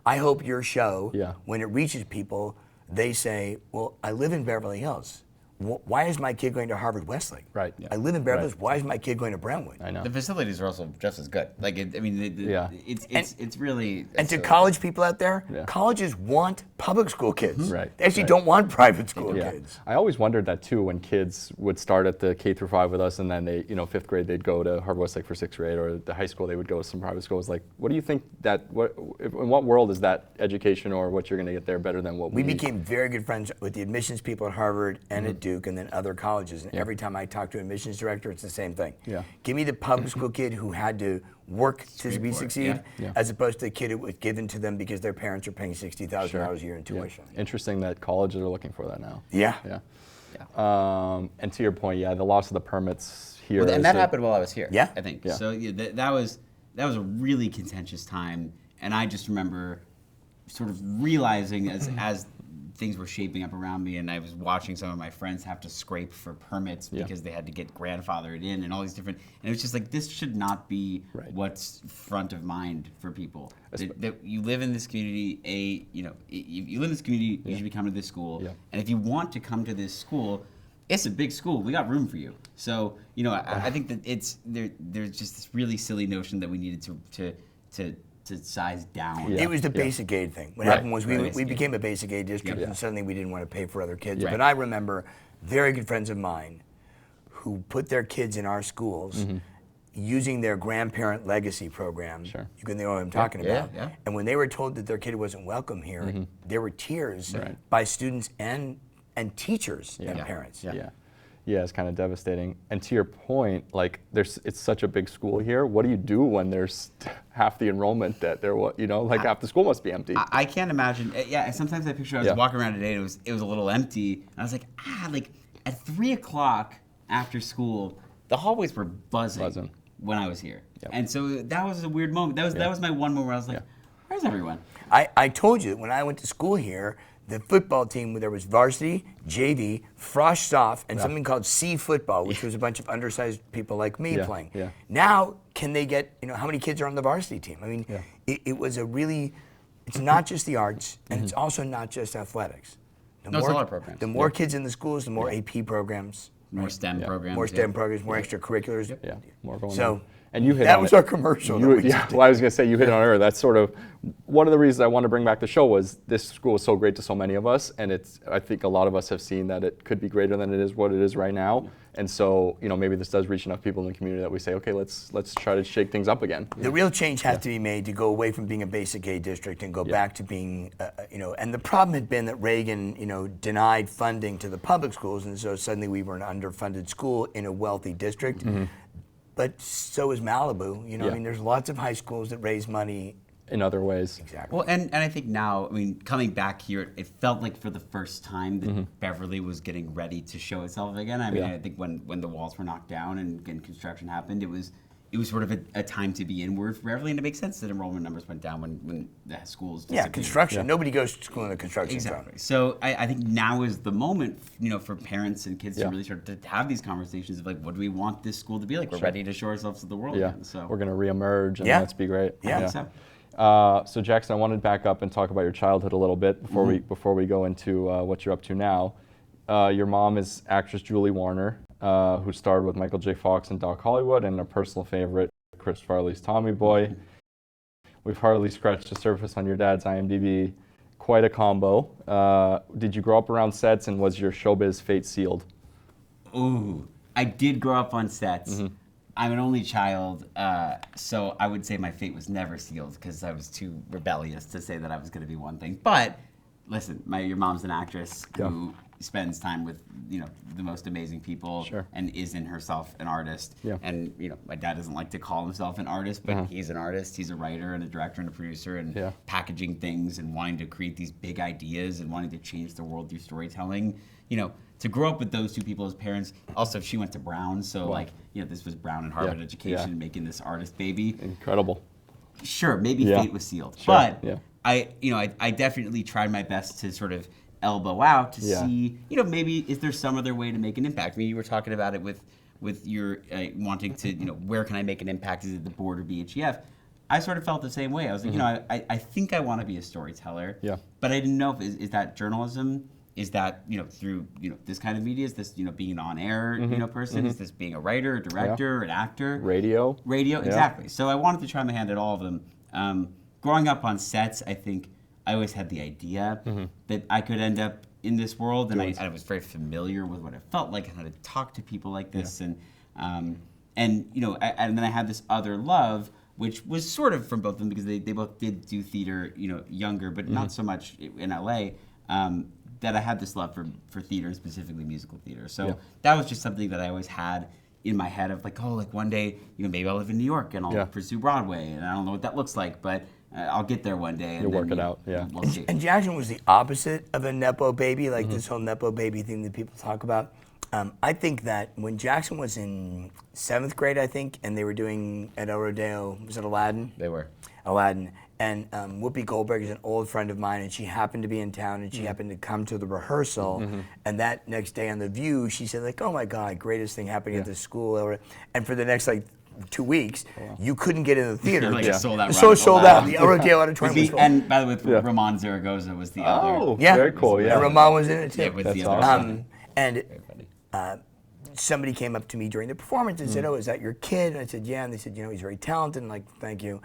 I hope your show, when it reaches people, they say, well, I live in Beverly Hills. Why is my kid going to Harvard Westlake? I live in Beverly Hills. Why is my kid going to Brentwood? I know. The facilities are also just as good. Like, it's really. And to college people out there, colleges want public school kids. They actually don't want private school kids. I always wondered that too when kids would start at the K through 5 with us, and then they, you know, 5th grade they'd go to Harvard Westlake for 6th grade, or the high school they would go to some private schools. Like, what do you think in what world is that education or what you're going to get there better than what we became very good friends with the admissions people at Harvard and at Duke, and then other colleges. And every time I talk to an admissions director, it's the same thing. Give me the public school kid who had to work to succeed, as opposed to the kid who was given to them because their parents are paying $60,000 a year in tuition. Interesting that colleges are looking for that now. And to your point, the loss of the permits here. Well, and that happened while I was here. I think. So that was a really contentious time, and I just remember sort of realizing as things were shaping up around me, and I was watching some of my friends have to scrape for permits because they had to get grandfathered in and all these different, and it was just like, this should not be what's front of mind for people. That you live in this community, you live in this community, you should be coming to this school, and if you want to come to this school, it's a big school. We got room for you. So, you know, I think that there's just this really silly notion that we needed to size down. It was the basic aid thing. What happened was we became a basic aid district, and suddenly we didn't want to pay for other kids. But I remember very good friends of mine who put their kids in our schools using their grandparent legacy program. You know what I'm talking about. And when they were told that their kid wasn't welcome here, there were tears by students and teachers and parents. Yeah, it's kind of devastating. And to your point, like it's such a big school here. What do you do when there's half the enrollment that half the school must be empty? I can't imagine. Yeah, sometimes I picture I was walking around today and it was a little empty. And I was like, like at 3 o'clock after school, the hallways were buzzing. When I was here. Yep. And so that was a weird moment. That was my one moment where I was like, where's everyone? I told you when I went to school here, the football team, there was varsity, JV, frosh soft, and something called C football, which was a bunch of undersized people like me playing. Yeah. Now, can they get, how many kids are on the varsity team? I mean, it was it's not just the arts, and it's also not just athletics. It's all our programs. The more kids in the schools, the more AP programs. More STEM programs. More STEM programs, more extracurriculars. Yeah, more going on. So, and you hit that on was it. our commercial. Well, I was going to say, you hit on it. That's sort of one of the reasons I want to bring back the show was this school is so great to so many of us, and I think a lot of us have seen that it could be greater than it is what it is right now. And so, maybe this does reach enough people in the community that we say, okay, let's try to shake things up again. The real change has to be made to go away from being a basic aid district and go back to being, and the problem had been that Reagan, denied funding to the public schools, and so suddenly we were an underfunded school in a wealthy district. But so is Malibu. I mean, there's lots of high schools that raise money in other ways. Exactly. Well, and I think now, coming back here, it felt like for the first time that Beverly was getting ready to show itself again. I think when the walls were knocked down and construction happened, it was sort of a time to be inward for Beverly, and it makes sense that enrollment numbers went down when the schools disappeared. Yeah, construction. Nobody goes to school in a construction zone. Exactly. So I think now is the moment, for parents and kids to really start to have these conversations of like, what do we want this school to be like? We're ready to show ourselves to the world again. So we're going to reemerge, and let's be great. Yeah. So Jackson, I wanted to back up and talk about your childhood a little bit before we go into what you're up to now. Your mom is actress Julie Warner, who starred with Michael J. Fox and Doc Hollywood, and a personal favorite, Chris Farley's Tommy Boy. We've hardly scratched the surface on your dad's IMDb. Quite a combo. Did you grow up around sets, and was your showbiz fate sealed? Ooh, I did grow up on sets. I'm an only child, so I would say my fate was never sealed because I was too rebellious to say that I was going to be one thing. But listen, your mom's an actress who spends time with the most amazing people and is in herself an artist. And my dad doesn't like to call himself an artist, but he's an artist. He's a writer and a director and a producer and packaging things and wanting to create these big ideas and wanting to change the world through storytelling. To grow up with those two people as parents. Also, she went to Brown, so this was Brown and Harvard education, making this artist baby. Incredible. Sure, maybe fate was sealed, but I definitely tried my best to sort of elbow out to see, maybe is there some other way to make an impact? You were talking about it with your wanting to, where can I make an impact? Is it the board or BHEF? I sort of felt the same way. I was like, I think I want to be a storyteller, but I didn't know if is that journalism. Is that through this kind of media? Is this being an on-air person? Is this being a writer, a director, an actor? Radio, exactly. So I wanted to try my hand at all of them. Growing up on sets, I think I always had the idea that I could end up in this world, and I was very familiar with what it felt like and how to talk to people like this, and then I had this other love, which was sort of from both of them because they both did do theater, younger, but not so much in LA. That I had this love for theater, specifically musical theater. So that was just something that I always had in my head of like, one day, maybe I'll live in New York and I'll pursue Broadway, and I don't know what that looks like, but I'll get there one day. You'll work it out, We'll see. And Jackson was the opposite of a Nepo baby, like this whole Nepo baby thing that people talk about. I think that when Jackson was in 7th grade, I think, and they were doing at El Rodeo, was it Aladdin? They were. Aladdin. And Whoopi Goldberg is an old friend of mine, and she happened to be in town, and she happened to come to the rehearsal. And that next day on The View, she said, like, oh my God, greatest thing happening at this school. And for the next 2 weeks, you couldn't get in the theater. Sold out. Sold out. The El Rodeo Auditorium was full. And by the way, Ramon Zaragoza was the other. Oh, very cool. And Ramon was in it too. Yeah, with That's the other awesome. And somebody came up to me during the performance and said, oh, is that your kid? And I said, yeah. And they said, he's very talented. And thank you.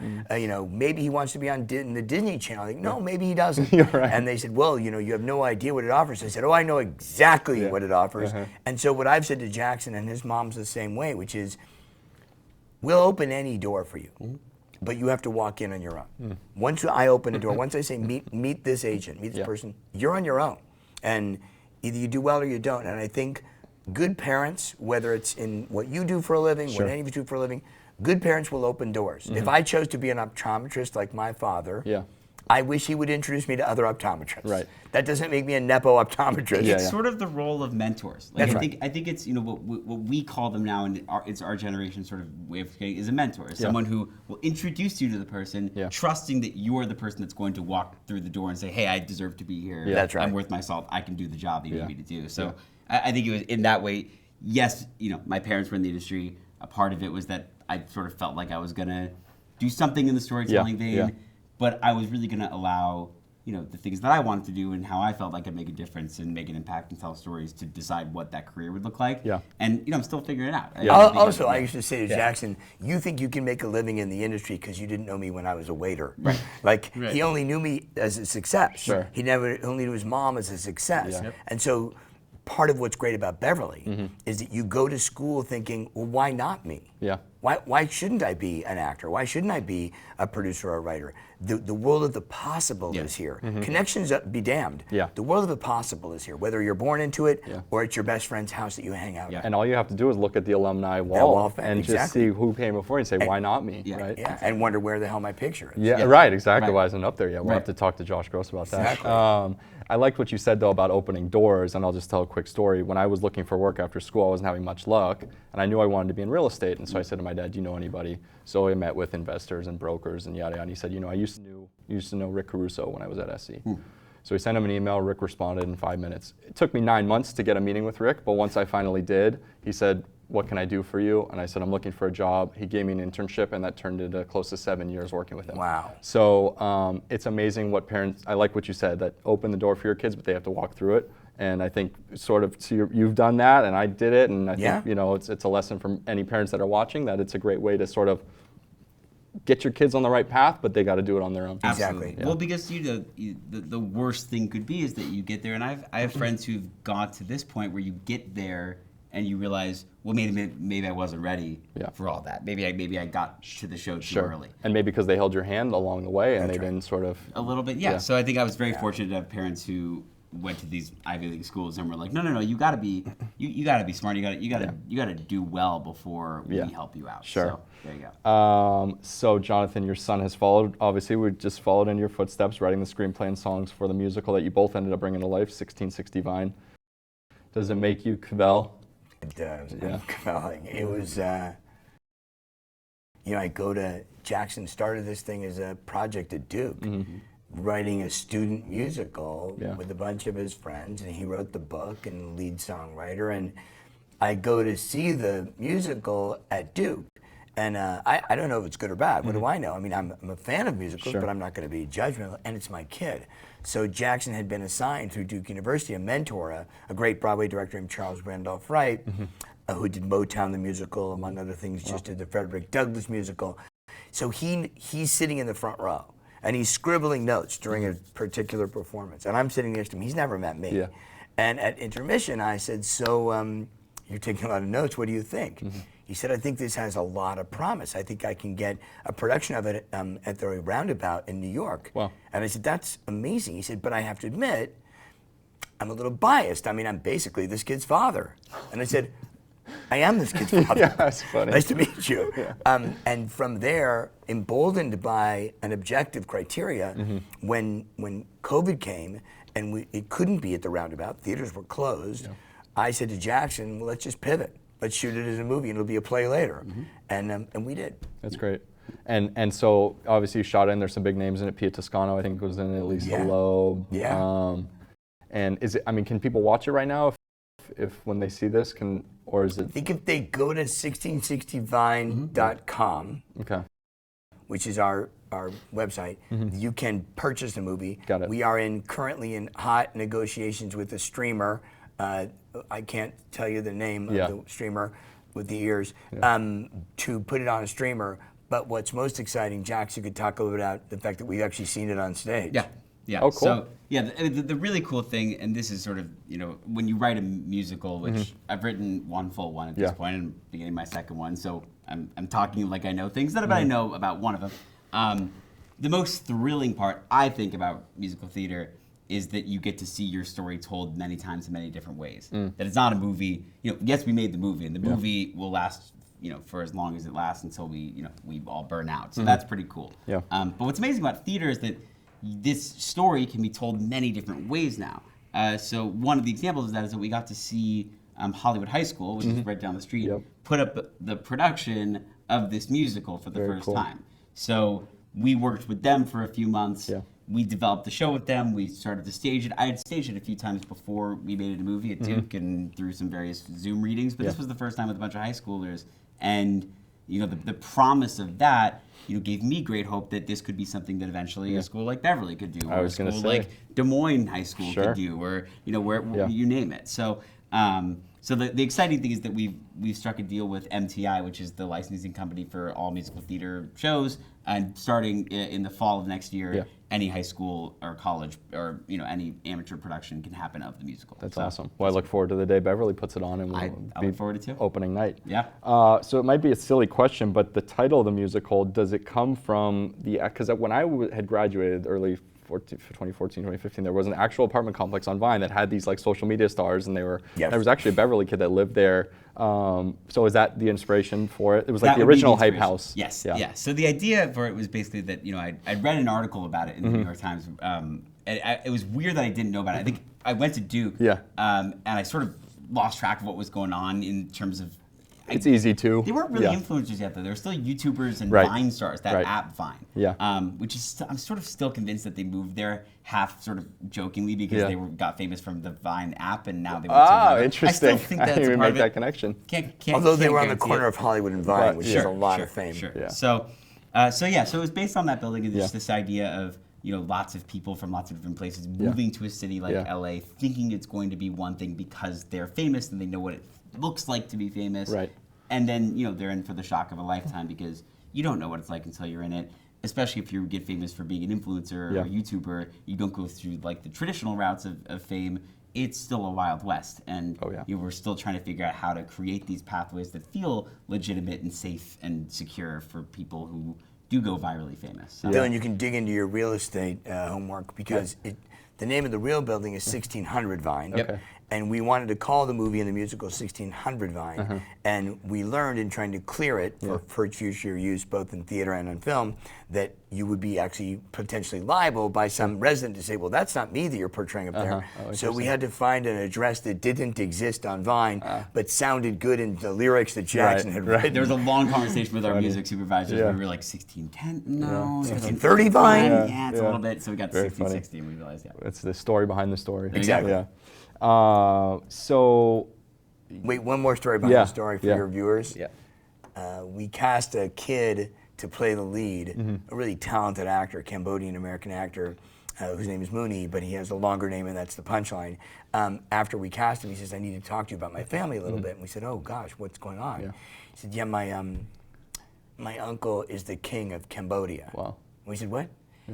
Maybe he wants to be on the Disney Channel. I'm like, no, maybe he doesn't. You're right. And they said, well, you have no idea what it offers. I said, oh, I know exactly what it offers. And so what I've said to Jackson, and his mom's the same way, which is, we'll open any door for you. But you have to walk in on your own. Once I open a door, once I say meet this agent, meet this person, you're on your own. And either you do well or you don't. And I think good parents, whether it's in what you do for a living, what any of you do for a living, good parents will open doors. If I chose to be an optometrist like my father, I wish he would introduce me to other optometrists. Right. That doesn't make me a nepo optometrist. It's sort of the role of mentors. Like I think it's what we call them now, and it's our generation sort of way of thinking, is a mentor. Someone who will introduce you to the person, trusting that you're the person that's going to walk through the door and say, "Hey, I deserve to be here. That's right. I'm worth my salt. I can do the job that you need me to do." So I think it was in that way. Yes, my parents were in the industry. A part of it was that I sort of felt like I was gonna do something in the storytelling vein. But I was really going to allow, the things that I wanted to do and how I felt I could make a difference and make an impact and tell stories to decide what that career would look like. And, I'm still figuring it out. Also, I used to say to Jackson, you think you can make a living in the industry because you didn't know me when I was a waiter. Like, he only knew me as a success. He never only knew his mom as a success. And so part of what's great about Beverly is that you go to school thinking, well, why not me? Why shouldn't I be an actor? Why shouldn't I be a producer or a writer? The world of the possible is here. Connections be damned. The world of the possible is here, whether you're born into it or it's your best friend's house that you hang out at. And all you have to do is look at the alumni wall and just see who came before you and say, why not me? Right? And wonder where the hell my picture is. Right, exactly. Why isn't it up there yet? We'll have to talk to Josh Gross about that. I liked what you said, though, about opening doors, and I'll just tell a quick story. When I was looking for work after school, I wasn't having much luck, and I knew I wanted to be in real estate, and so I said to my dad, do you know anybody? So I met with investors and brokers and yada yada, and he said, I used to know Rick Caruso when I was at SC. So we sent him an email, Rick responded in 5 minutes. It took me 9 months to get a meeting with Rick, but once I finally did, he said, what can I do for you? And I said, I'm looking for a job. He gave me an internship, and that turned into close to 7 years working with him. Wow. So it's amazing what parents, I like what you said, that open the door for your kids, but they have to walk through it. And I think sort of, so you've done that, and I did it, and I think, it's a lesson from any parents that are watching, that it's a great way to sort of get your kids on the right path, but they got to do it on their own. Exactly. Well, because the worst thing could be is that you get there, and I have friends who've gone to this point where you get there and you realize, well, maybe I wasn't ready for all that. Maybe I got to the show too early. And maybe because they held your hand along the way, and they didn't sort of a little bit. So I think I was very fortunate to have parents who went to these Ivy League schools and were like, no, you got to be smart. You got to do well before we help you out. So there you go. So Jonathan, your son has followed. Obviously, we just followed in your footsteps, writing the screenplay and songs for the musical that you both ended up bringing to life, 1660 Vine. Does it make you Cavell? It does. Compelling. It was, I Jackson started this thing as a project at Duke, writing a student musical with a bunch of his friends, and he wrote the book and lead songwriter. And I go to see the musical at Duke, and I don't know if it's good or bad. What do I know? I mean, I'm a fan of musicals, but I'm not going to be judgmental, and it's my kid. So Jackson had been assigned through Duke University, a mentor, a great Broadway director named Charles Randolph Wright, who did Motown the musical, among other things, just did the Frederick Douglass musical. So he's sitting in the front row, and he's scribbling notes during a particular performance. And I'm sitting next to him. He's never met me. And at intermission, I said, so you're taking a lot of notes. What do you think? He said, I think this has a lot of promise. I think I can get a production of it at the Roundabout in New York. Wow. And I said, that's amazing. He said, but I have to admit, I'm a little biased. I mean, I'm basically this kid's father. And I said, I am this kid's father. That's funny. Nice to meet you. And from there, emboldened by an objective criteria, when COVID came and it couldn't be at the Roundabout, theaters were closed, I said to Jackson, well, let's just pivot. Let's shoot it as a movie, and it'll be a play later. And we did. That's great. And so obviously you shot in. There's some big names in it. Pia Toscano, I think, goes in at least a Loeb. And is it? I mean, can people watch it right now? If when they see this, or is it? I think if they go to 1660vine.com, which is our website, you can purchase the movie. Got it. We are currently in hot negotiations with a streamer. I can't tell you the name of the streamer with the ears, to put it on a streamer. But what's most exciting, Jax, you could talk a little bit about the fact that we've actually seen it on stage. Yeah. Oh, cool. So, the really cool thing, and this is sort of, when you write a musical, which I've written one full one at this point, and beginning my second one, so I'm talking like I know things, but I know about one of them. The most thrilling part, I think, about musical theater is that you get to see your story told many times in many different ways. That it's not a movie. Yes, we made the movie, and the movie will last, for as long as it lasts until we all burn out. So that's pretty cool. Yeah. But what's amazing about theater is that this story can be told many different ways now. So one of the examples of that is that we got to see Hollywood High School, which is right down the street, put up the production of this musical for the first time. So we worked with them for a few months. Yeah. We developed the show with them. We started to stage it. I had staged it a few times before we made it a movie at Duke and through some various Zoom readings, but this was the first time with a bunch of high schoolers. And the promise of that gave me great hope that this could be something that eventually a school like Beverly could do, or a school like Des Moines High School could do, or where you name it. So so the exciting thing is that we've struck a deal with MTI, which is the licensing company for all musical theater shows, and starting in the fall of next year, any high school or college or any amateur production can happen of the musical. That's awesome. Well, I look forward to the day Beverly puts it on, and I look forward to it too. Opening night. Yeah. So it might be a silly question, but the title of the musical, does it come from because when I had graduated early 2014, 2015, there was an actual apartment complex on Vine that had these like social media stars, and there was actually a Beverly kid that lived there. So is that the inspiration for it? It was like the original Hype House. Yes. Yeah. So the idea for it was basically that I'd read an article about it in the New York Times. It was weird that I didn't know about it. I think I went to Duke. And I sort of lost track of what was going on in terms of. It's easy to. They weren't really influencers yet, though. They were still YouTubers and Vine stars, that app Vine. Yeah. Which is, I'm sort of still convinced that they moved there half sort of jokingly because they got famous from the Vine app, and now they went to interesting. I still think that's I didn't even part make of that it. connection. Although they were on the corner of Hollywood and Vine, which is a lot of fame. Sure. Yeah. So it was based on that building and just this idea of lots of people from lots of different places moving to a city like LA, thinking it's going to be one thing because they're famous and they know what it looks like to be famous. Right. And then, they're in for the shock of a lifetime because you don't know what it's like until you're in it, especially if you get famous for being an influencer or a YouTuber. You don't go through like the traditional routes of fame. It's still a Wild West. And we're still trying to figure out how to create these pathways that feel legitimate and safe and secure for people who do go virally famous. So. Dillon, you can dig into your real estate homework because the name of the real building is 1600 Vine. Okay. And we wanted to call the movie and the musical 1600 Vine. And we learned in trying to clear it for future use, both in theater and on film, that you would be actually potentially liable by some resident to say, well, that's not me that you're portraying up there. So we had to find an address that didn't exist on Vine, but sounded good in the lyrics that Jackson had written. There was a long conversation with our music supervisors. We were like, 1610? No. 1630 Vine? Yeah, it's a little bit. So we got to 1660 and we realized, It's the story behind the story. Exactly. Yeah. So. Wait, one more story behind the story for your viewers. Yeah. We cast a kid to play the lead, a really talented actor, Cambodian-American actor, whose name is Mooney, but he has a longer name, and that's the punchline. After we cast him, he says, I need to talk to you about my family a little bit. And we said, oh, gosh, what's going on? He said, yeah, my uncle is the king of Cambodia. Wow. And we said, what?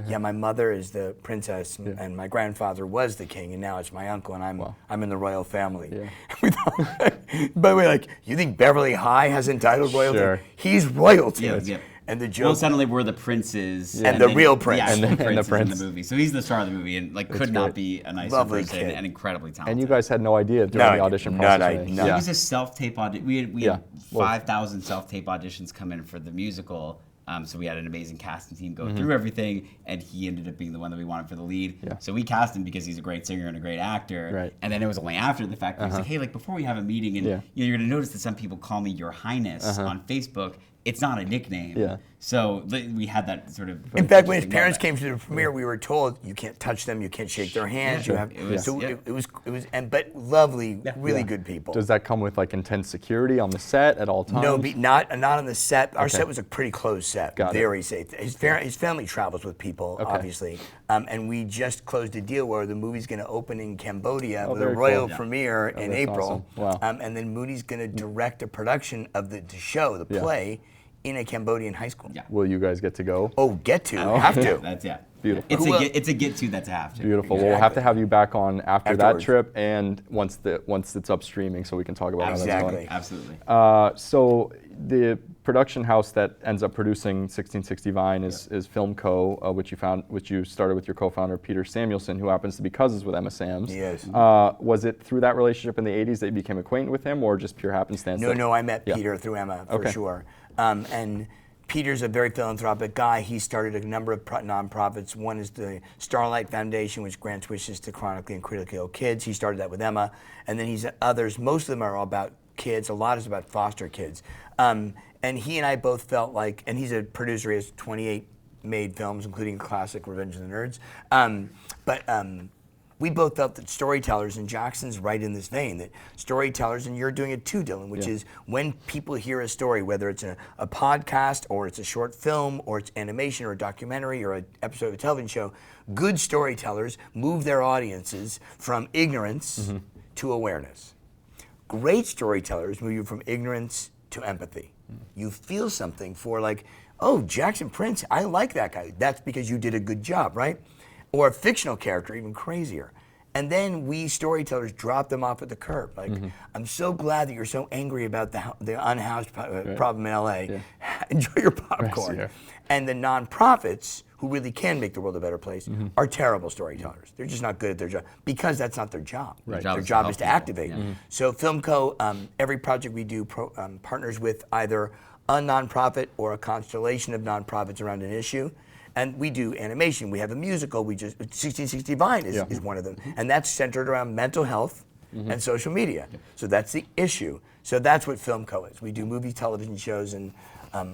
Yeah, my mother is the princess, and my grandfather was the king, and now it's my uncle, and I'm in the royal family. We thought, by the way, like, you think Beverly High has entitled royalty? Sure. He's royalty. Yeah. And the joke. Well, suddenly we're the princes. And the real prince. Yeah, and the the prince prince. in the movie. So he's the star of the movie, and could not be a nicer Lovely person kid. and incredibly talented. And you guys had no idea during the audition process. It was a self-tape audition. We had 5,000 self-tape auditions come in for the musical. So we had an amazing casting team go through everything, and he ended up being the one that we wanted for the lead. So we cast him because he's a great singer and a great actor. Right. And then it was only after the fact that he was like, hey, before we have a meeting, and you're going to notice that some people call me Your Highness on Facebook. It's not a nickname. Yeah. So we had that sort of. In fact, when his parents came to the premiere, we were told you can't touch them, you can't shake their hands. Yeah. It was, but lovely, really good people. Does that come with like intense security on the set at all times? No, not on the set. Our set was a pretty closed set, very safe. His family travels with people, obviously, and we just closed a deal where the movie's going to open in Cambodia with a royal premiere in April, awesome. and then Moody's going to direct a production of the show, the play, in a Cambodian high school. Will you guys get to go? Oh, get to, have to. Beautiful. It's a get to that's a have to. Beautiful. Exactly. Well, we'll have to have you back on afterwards. That trip and once it's up streaming, so we can talk about how that's going. Absolutely. So the production house that ends up producing 1660 Vine is Film Co., which you started with your co-founder Peter Samuelson, who happens to be cousins with Emma Sams. Yes. Was it through that relationship in the 80s that you became acquainted with him, or just pure happenstance? No, I met Peter through Emma for sure. And Peter's a very philanthropic guy. He started a number of nonprofits. One is the Starlight Foundation, which grants wishes to chronically and critically ill kids. He started that with Emma. And then he's others. Most of them are all about kids. A lot is about foster kids. And he and I both felt like, and he's a producer, he has 28 made films, including classic Revenge of the Nerds. We both felt that storytellers, and Jackson's right in this vein, that storytellers, and you're doing it too, Dillon, which is when people hear a story, whether it's a podcast or it's a short film or it's animation or a documentary or an episode of a television show, good storytellers move their audiences from ignorance to awareness. Great storytellers move you from ignorance to empathy. You feel something for like, oh, Jackson Prince, I like that guy. That's because you did a good job, right? Or a fictional character, even crazier. And then we storytellers drop them off at the curb. Like, I'm so glad that you're so angry about the unhoused problem in LA. Enjoy your popcorn. And the nonprofits, who really can make the world a better place, are terrible storytellers. They're just not good at their job because that's not their job. Their job is to activate. So Film Co., every project we do partners with either a nonprofit or a constellation of nonprofits around an issue. And we do animation. We have a musical. 1660 Vine is one of them. And that's centered around mental health and social media. So that's the issue. So that's what Film Co. is. We do movie, television shows, and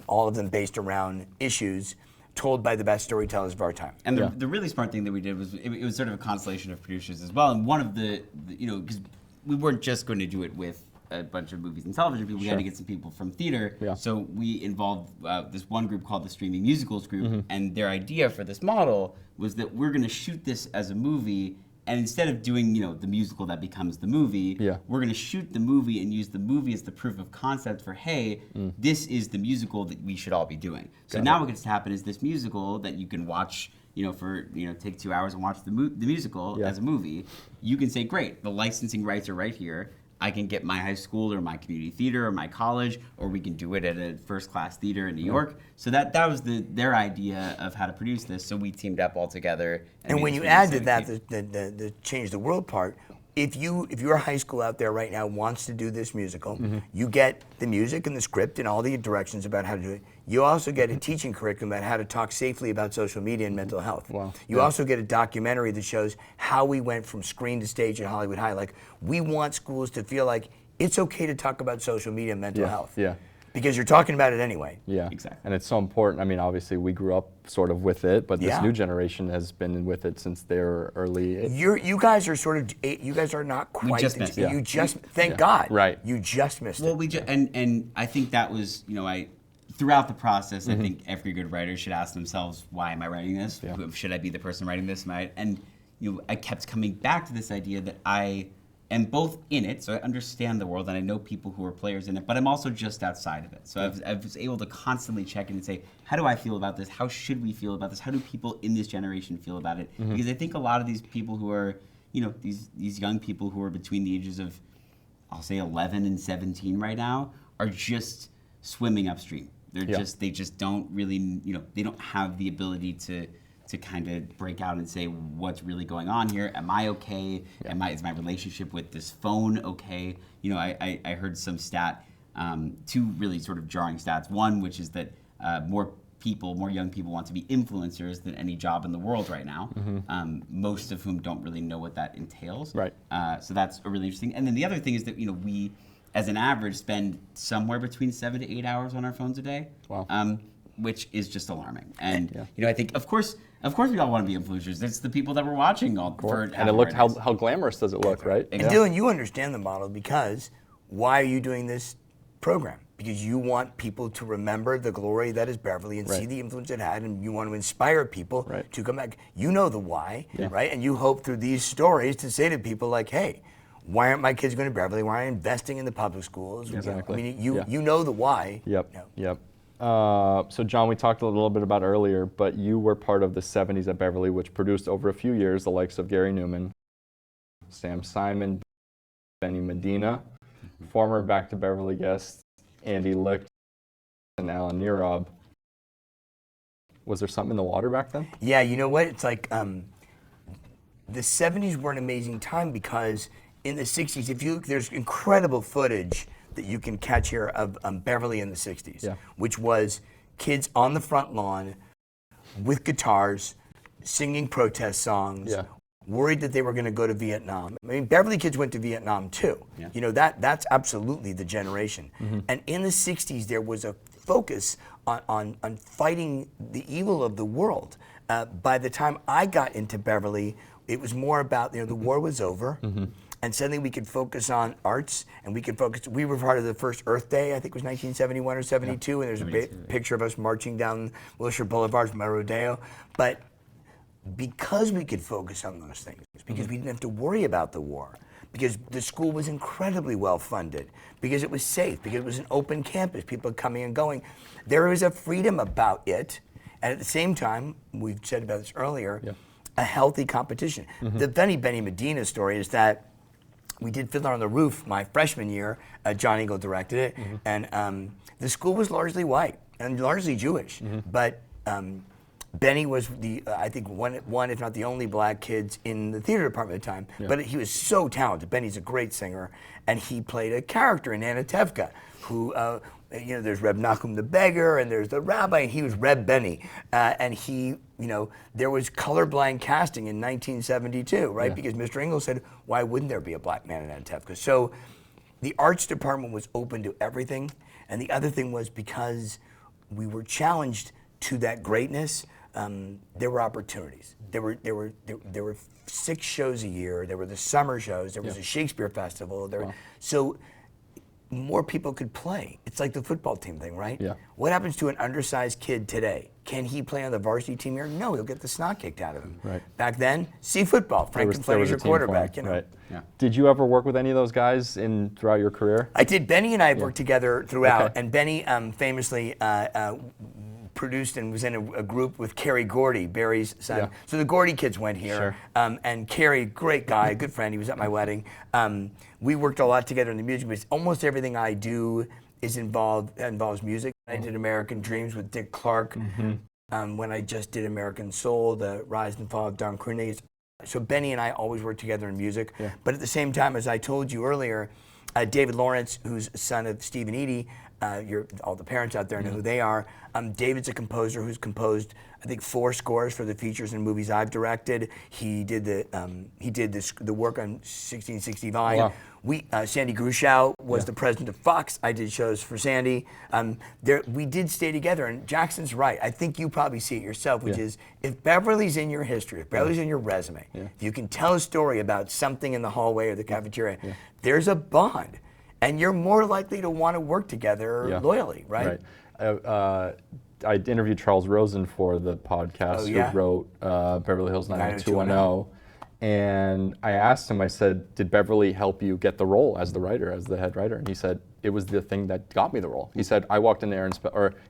all of them based around issues told by the best storytellers of our time. And the really smart thing that we did was, it was sort of a constellation of producers as well. And one of the because we weren't just going to do it with a bunch of movies and television people, we had to get some people from theater. So we involved this one group called the Streaming Musicals Group, and their idea for this model was that we're going to shoot this as a movie, and instead of doing the musical that becomes the movie, we're going to shoot the movie and use the movie as the proof of concept for, hey, this is the musical that we should all be doing. So now what gets to happen is this musical that you can watch for take 2 hours and watch the musical as a movie. You can say, great, the licensing rights are right here. I can get my high school or my community theater or my college, or we can do it at a first-class theater in New York. So that was their idea of how to produce this. So we teamed up all together. And when you add to that the change the world part, if your high school out there right now wants to do this musical, you get the music and the script and all the directions about how to do it. You also get a teaching curriculum about how to talk safely about social media and mental health. You also get a documentary that shows how we went from screen to stage at Hollywood High. Like, we want schools to feel like it's okay to talk about social media and mental health. Because you're talking about it anyway. Exactly. And it's so important. I mean, obviously we grew up sort of with it, but this new generation has been with it since their early. You guys are sort of. You guys are not quite. We just missed it. You just thank God. Right. You just missed it. Well, and I think that was throughout the process, I think every good writer should ask themselves, why am I writing this? Should I be the person writing this? And I kept coming back to this idea that I am both in it, so I understand the world and I know people who are players in it, but I'm also just outside of it. So I was able to constantly check in and say, how do I feel about this? How should we feel about this? How do people in this generation feel about it? Because I think a lot of these people who are, these young people who are between the ages of, I'll say 11 and 17 right now, are just swimming upstream. They just don't really, they don't have the ability to kind of break out and say, what's really going on here? Am I okay? Is my relationship with this phone okay? I heard some stat, two really sort of jarring stats. One, which is that more young people want to be influencers than any job in the world right now. Most of whom don't really know what that entails. Right. So that's a really interesting. And then the other thing is that we, as an average, spend somewhere between 7 to 8 hours on our phones a day. Wow. Which is just alarming. And I think, of course, we all want to be influencers. It's the people that we're watching all for. And it looked how glamorous does it look, right? And Dillon, you understand the model because why are you doing this program? Because you want people to remember the glory that is Beverly and see the influence it had, and you want to inspire people to come back. You know the why, right? And you hope through these stories to say to people like, hey, why aren't my kids going to Beverly? Why aren't I investing in the public schools? Exactly. I mean, you know the why. Yep. So John, we talked a little bit about earlier, but you were part of the 70s at Beverly, which produced over a few years the likes of Gary Newman, Sam Simon, Benny Medina, former Back to Beverly guests Andy Licht and Alan Neerob. Was there something in the water back then? Yeah, you know what? It's like the 70s were an amazing time because in the 60s, if you look, there's incredible footage that you can catch here of Beverly in the 60s, which was kids on the front lawn with guitars, singing protest songs, worried that they were going to go to Vietnam. I mean, Beverly kids went to Vietnam too. Yeah. You know, that's absolutely the generation. And in the 60s, there was a focus on fighting the evil of the world. By the time I got into Beverly, it was more about, the war was over. And suddenly we could focus on arts, and we were part of the first Earth Day, I think it was 1971 or 72, and there's a picture of us marching down Wilshire Boulevard from my rodeo. But because we could focus on those things, because we didn't have to worry about the war, because the school was incredibly well funded, because it was safe, because it was an open campus, people coming and going, there was a freedom about it, and at the same time, we've said about this earlier, a healthy competition. The Benny Medina story is that we did Fiddler on the Roof my freshman year. John Eagle directed it, and the school was largely white and largely Jewish. But Benny was I think one if not the only black kids in the theater department at the time. But he was so talented. Benny's a great singer, and he played a character in Anatevka, who there's Reb Nachum the beggar, and there's the rabbi, and he was Reb Benny, and he. There was colorblind casting in 1972, right? Because Mr. Ingalls said, why wouldn't there be a black man in Anatevka? So the arts department was open to everything. And the other thing was because we were challenged to that greatness, there were opportunities. There were 6 shows a year. There were the summer shows. There was a Shakespeare festival. So more people could play. It's like the football team thing, right? What happens to an undersized kid today? Can he play on the varsity team here? No, he'll get the snot kicked out of him. Back then, see football. Frank Confletti's your quarterback. Did you ever work with any of those guys throughout your career? I did. Benny and I worked together throughout, and Benny famously produced and was in a group with Carey Gordy, Barry's son. So the Gordy kids went here, and Carey, great guy, good friend. He was at my wedding. We worked a lot together in the music business. Almost everything I do involves music. I did American Dreams with Dick Clark. When I just did American Soul, the Rise and Fall of Don Crooner. So Benny and I always worked together in music. But at the same time, as I told you earlier, David Lawrence, who's son of Steve and Edie, all the parents out there know who they are. David's a composer who's composed, I think, 4 scores for the features and movies I've directed. He did the work on 1665. Wow. Sandy Grushow was the president of Fox. I did shows for Sandy. We did stay together, and Jackson's right. I think you probably see it yourself, which is if Beverly's in your history, if Beverly's in your resume, if you can tell a story about something in the hallway or the cafeteria, there's a bond. And you're more likely to want to work together loyally, right? I interviewed Charles Rosen for the podcast who wrote Beverly Hills 90210. And I asked him, I said, did Beverly help you get the role as the writer, as the head writer? And he said, it was the thing that got me the role. He said, I walked in there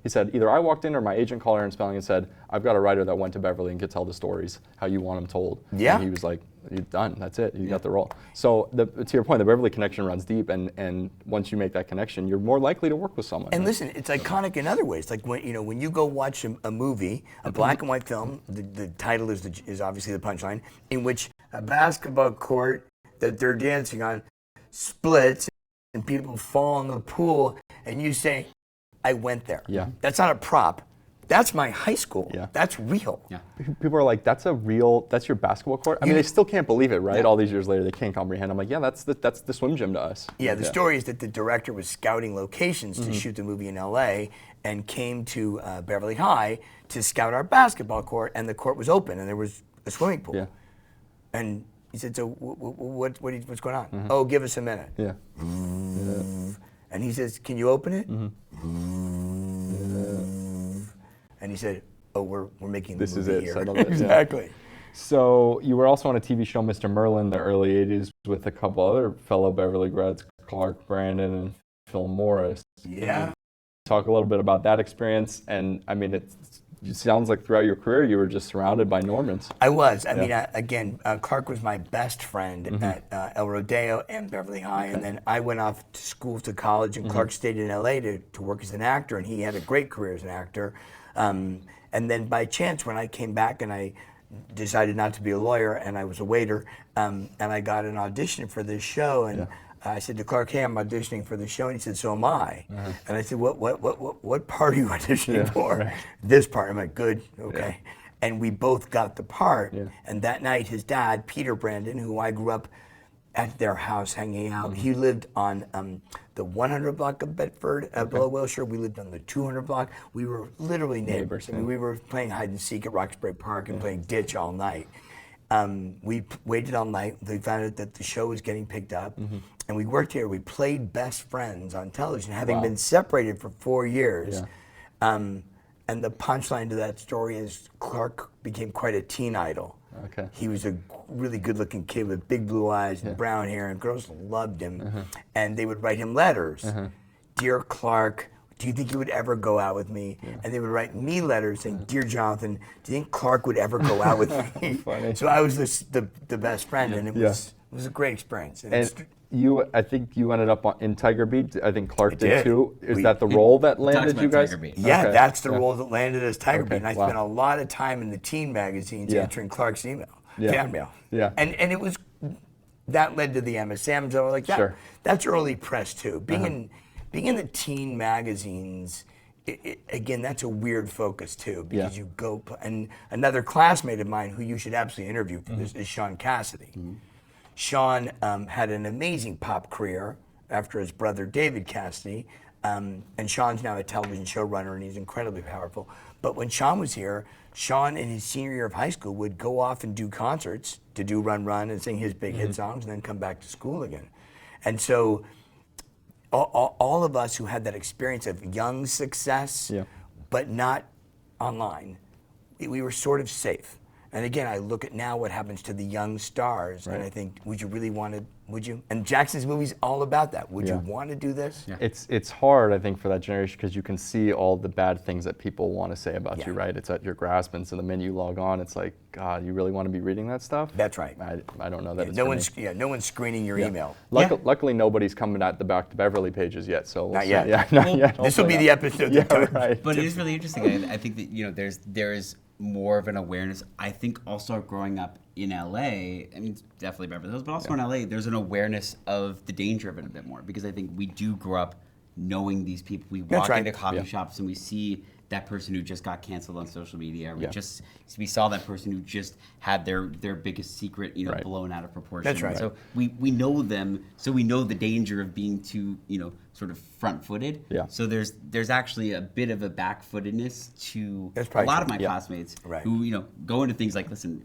he said, either I walked in or my agent called Aaron Spelling and said, I've got a writer that went to Beverly and could tell the stories, how you want them told. And he was like, you're done, that's it, you got the role. So to your point, the Beverly connection runs deep, and once you make that connection, you're more likely to work with someone. And listen, it's iconic in other ways. Like when you go watch a movie, a black and white film, the title is obviously the punchline, in which a basketball court that they're dancing on splits and people fall in the pool, and you say, I went there. That's not a prop. That's my high school. That's real. People are like, that's your basketball court? I mean, they still can't believe it, right? All these years later, they can't comprehend. I'm like, that's the swim gym to us. The story is that the director was scouting locations to shoot the movie in LA and came to Beverly High to scout our basketball court, and the court was open and there was a swimming pool. And he said, so what's going on? Oh, give us a minute. And he says, can you open it? And he said, oh, we're making the movie here. This is it. Exactly. So you were also on a TV show, Mr. Merlin, in the early 80s with a couple other fellow Beverly grads, Clark Brandon and Phil Morris. Talk a little bit about that experience, and I mean, it sounds like throughout your career you were just surrounded by Normans. I was. I mean, again, Clark was my best friend at El Rodeo and Beverly High, and then I went off to school, to college, and Clark stayed in LA to work as an actor, and he had a great career as an actor. And then by chance, when I came back and I decided not to be a lawyer, and I was a waiter, and I got an audition for this show, and I said to Clark, "Hey, I'm auditioning for the show," and he said, "So am I." And I said, "What part are you auditioning for?" Right. This part. I'm like, "Good, okay." And we both got the part. And that night, his dad, Peter Brandon, who I grew up at their house hanging out, he lived on the 100 block of Bedford, below Wilshire. We lived on the 200 block. We were literally neighbors. I mean, we were playing hide and seek at Roxbury Park and playing ditch all night. We waited all night. We found out that the show was getting picked up. And we worked here. We played best friends on television, having been separated for 4 years. And the punchline to that story is Clark became quite a teen idol. He was a really good-looking kid with big blue eyes and brown hair, and girls loved him. And they would write him letters. "Dear Clark, do you think you would ever go out with me?" And they would write me letters saying, "Dear Jonathan, do you think Clark would ever go out with me?" So I was the best friend, and it was a great experience. And I think you ended up in Tiger Beat. I think Clark did too. Is that the role that landed you guys? Yeah, that's the role that landed as Tiger Beat. And I spent a lot of time in the teen magazines answering Clark's email. And it was, that led to the MSMs. So like that. That's early press too. Being in the teen magazines, again, that's a weird focus too, because you go, and another classmate of mine who you should absolutely interview for this is Sean Cassidy. Sean had an amazing pop career after his brother David Cassidy, and Sean's now a television showrunner, and he's incredibly powerful. But when Sean was here, Sean in his senior year of high school would go off and do concerts to do Run Run and sing his big hit songs, and then come back to school again. And so all of us who had that experience of young success, but not online, we were sort of safe. And again, I look at now what happens to the young stars, and I think, would you really want to, would you? And Jackson's movie's all about that. Would you want to do this? It's hard, I think, for that generation, because you can see all the bad things that people want to say about you, right? It's at your grasp, and so the minute you log on, it's like, God, you really want to be reading that stuff? That's right. I don't know that it's no one's screening your email. Luckily, nobody's coming at the Back to Beverly pages yet, so not yet. Not yet. This will be the episode. Right. But it is really interesting. I think that there is more of an awareness. I think also growing up in LA, I mean, definitely Beverly Hills, but also in LA, there's an awareness of the danger of it a bit more, because I think we do grow up knowing these people. We walk into coffee shops and we see that person who just got canceled on social media. We saw that person who just had their biggest secret, blown out of proportion. That's right. So we know them, so we know the danger of being too, sort of front-footed. So there's actually a bit of a back-footedness to a lot of my classmates who go into things like, listen,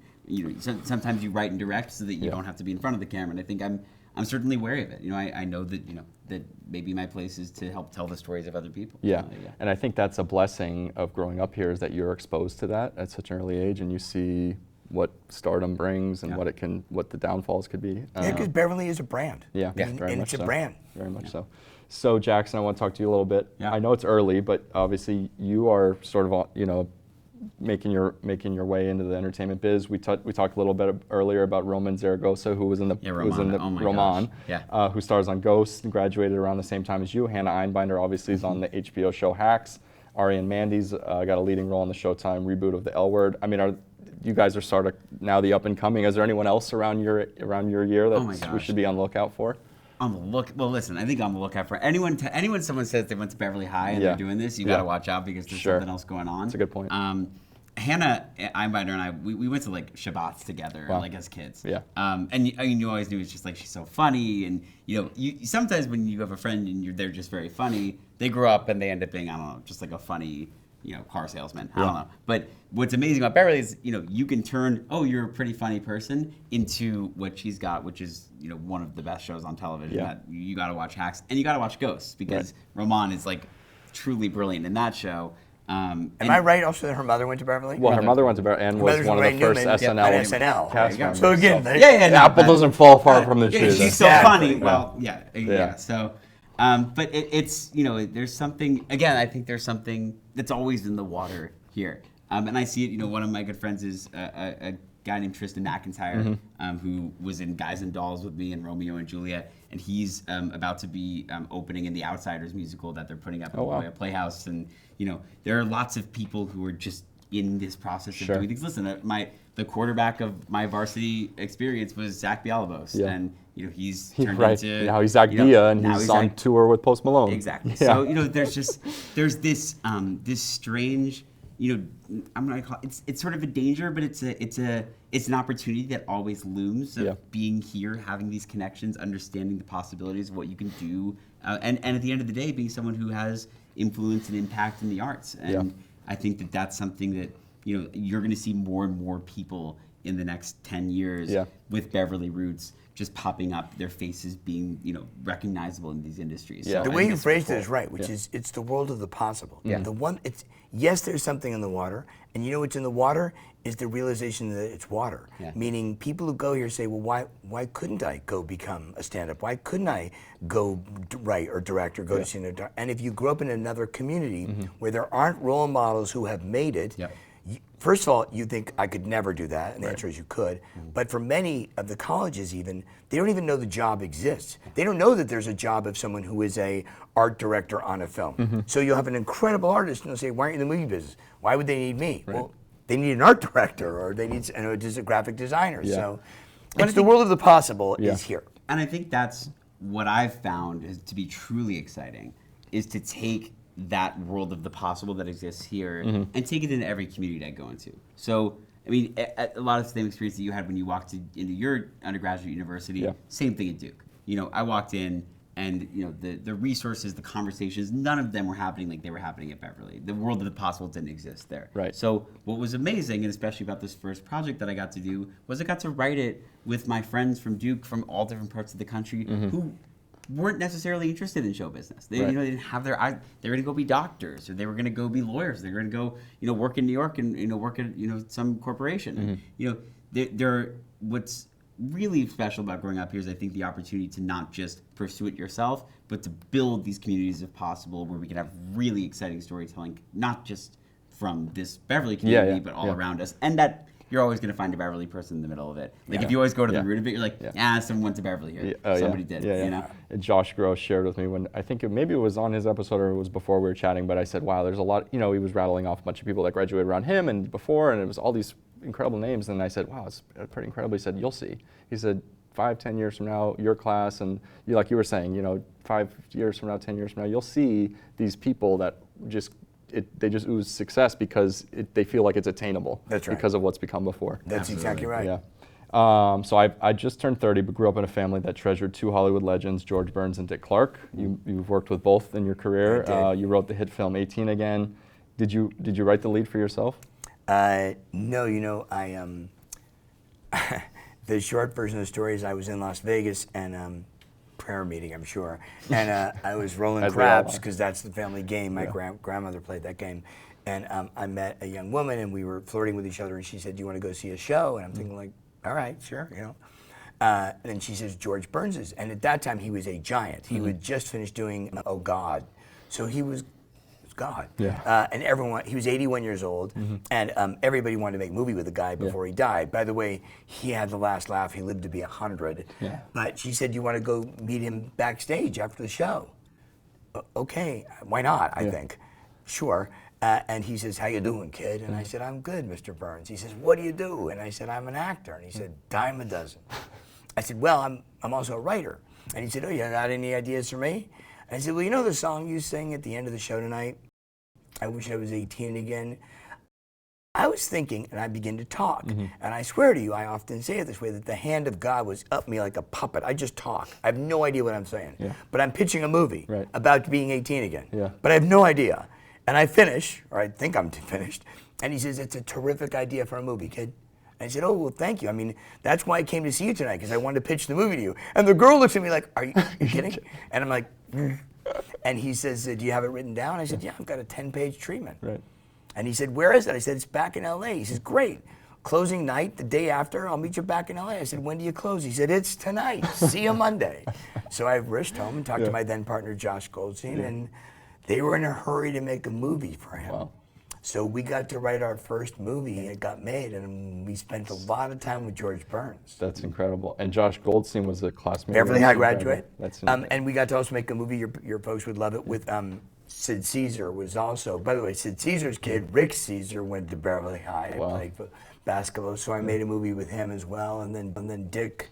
sometimes you write and direct so that you don't have to be in front of the camera. And I think I'm certainly wary of it. I know that that maybe my place is to help tell the stories of other people. And I think that's a blessing of growing up here, is that you're exposed to that at such an early age, and you see what stardom brings and what the downfalls could be. Because Beverly is a brand. And it's a brand. Very much so. So Jackson, I want to talk to you a little bit. I know it's early, but obviously you are sort of making your way into the entertainment biz. We talked a little bit earlier about Roman Zaragoza, who was in the Roman, who stars on Ghost and graduated around the same time as you. Hannah Einbinder obviously is on the HBO show Hacks. Ari and Mandy's got a leading role in the Showtime reboot of The L Word. I mean, you guys are sort of now the up and coming. Is there anyone else around your year that we should be on the lookout for? Well, listen, I think on the lookout for anyone someone says they went to Beverly High and they're doing this, you got to watch out, because there's something else going on. That's a good point. Hannah Einbinder and I, we went to like Shabbats together, like as kids. And you always knew it's just like, she's so funny, and you sometimes when you have a friend and they're just very funny, they grow up and they end up being, I don't know, just like a funny car salesman. I don't know. But what's amazing about Beverly is, you can turn, you're a pretty funny person, into what she's got, which is, one of the best shows on television. That you got to watch Hacks, and you got to watch Ghosts, because Roman is like truly brilliant in that show. Am I right also that her mother went to Beverly? Well, her mother went to Beverly and was one of the first SNL cast members. So again, the apple doesn't fall far from the tree. She's so funny. Well, So But it's, there's something, again, I think there's something that's always in the water here. And I see it, one of my good friends is a guy named Tristan McIntyre, who was in Guys and Dolls with me and Romeo and Juliet. And he's about to be opening in the Outsiders musical that they're putting up at the La Jolla Playhouse. And, there are lots of people who are just in this process of doing things. Listen, the quarterback of my varsity experience was Zach Bialabos, and he's turned into now he's Zach Dia, and he's on tour with Post Malone. Exactly. So there's this strange, I'm not gonna call it's sort of a danger, but it's an opportunity that always looms of being here, having these connections, understanding the possibilities of what you can do, and at the end of the day, being someone who has influence and impact in the arts. And I think that that's something that you're going to see more and more people in the next 10 years with Beverly roots just popping up, their faces being recognizable in these industries. So the way you phrased it is right, which is it's the world of the possible. Yes, there's something in the water, and what's in the water is the realization that it's water. Meaning people who go here say, well, why couldn't I go become a stand-up? Why couldn't I go write or direct or go to see and if you grew up in another community where there aren't role models who have made it, first of all, you think I could never do that, and the answer is you could. But for many of the colleges even, they don't even know the job exists. They don't know that there's a job of someone who is a art director on a film. So you'll have an incredible artist, and they'll say, why aren't you in the movie business? Why would they need me? Well, they need an art director, or they need a graphic designer. So it's the world of the possible is here. And I think that's what I've found is to be truly exciting, is to take that world of the possible that exists here and take it into every community I go into. So, I mean, a lot of the same experience that you had when you walked into your undergraduate university, same thing at Duke. I walked in and, the resources, the conversations, none of them were happening like they were happening at Beverly. The world of the possible didn't exist there. Right. So what was amazing, and especially about this first project that I got to do, was I got to write it with my friends from Duke from all different parts of the country who weren't necessarily interested in show business. They, they didn't have their eye. They were going to go be doctors, or they were going to go be lawyers. They were going to go, work in New York and, work at, some corporation. And, what's really special about growing up here is I think the opportunity to not just pursue it yourself, but to build these communities if possible, where we can have really exciting storytelling, not just from this Beverly community, but all around us. And that you're always going to find a Beverly person in the middle of it. Like if you always go to the root of it, you're like, someone went to Beverly here. Somebody did. And Josh Gross shared with me when, I think maybe it was on his episode or it was before we were chatting, but I said, wow, there's a lot, he was rattling off a bunch of people that graduated around him and before, and it was all these incredible names. And I said, wow, it's pretty incredible. He said, you'll see. He said, 5-10 years from now, your class, and like you were saying, 5 years from now, 10 years from now, you'll see these people that they just ooze success because they feel like it's attainable. That's right. Because of what's become before. That's exactly right. Yeah. So I just turned 30, but grew up in a family that treasured two Hollywood legends, George Burns and Dick Clark. You've worked with both in your career. I did. You wrote the hit film 18 Again. Did you write the lead for yourself? No, the short version of the story is I was in Las Vegas and prayer meeting, I'm sure, and I was rolling craps because that's the family game. My grandmother played that game, and I met a young woman and we were flirting with each other, and she said, "Do you want to go see a show?" And I'm thinking like, all right, sure, and she says George Burns is, and at that time he was a giant. He would just finish doing Oh God, so he was God. And everyone, he was 81 years old, and everybody wanted to make a movie with the guy before he died. By the way, he had the last laugh. He lived to be 100. But she said, you want to go meet him backstage after the show? Okay, why not, I think. Sure. And he says, how you doing, kid? And I said, I'm good, Mr. Burns. He says, what do you do? And I said, I'm an actor. And he said, dime a dozen. I said, well, I'm also a writer. And he said, oh, you got any ideas for me? And I said, well, you know the song you sang at the end of the show tonight? I wish I was 18 again. I was thinking, and I began to talk, and I swear to you, I often say it this way, that the hand of God was up me like a puppet. I just talk. I have no idea what I'm saying. But I'm pitching a movie about being 18 again. But I have no idea. And I finish, or I think I'm finished, and he says, it's a terrific idea for a movie, kid. And I said, oh, well, thank you. I mean, that's why I came to see you tonight, because I wanted to pitch the movie to you. And the girl looks at me like, are you kidding? And I'm like, And he says, do you have it written down? I said, yeah, I've got a 10-page treatment. And he said, where is it? I said, it's back in LA. He says, great. closing night, the day after, I'll meet you back in LA. I said, when do you close? He said, it's tonight. See you Monday. So I rushed home and talked to my then partner, Josh Goldstein, and they were in a hurry to make a movie for him. Wow. So we got to write our first movie, and it got made, and we spent a lot of time with George Burns. That's incredible. And Josh Goldstein was a classmate. Beverly High graduate. That's and we got to also make a movie, your folks would love it, with Sid Caesar was also, by the way, Sid Caesar's kid, Rick Caesar, went to Beverly High and played basketball, so I made a movie with him as well, and then Dick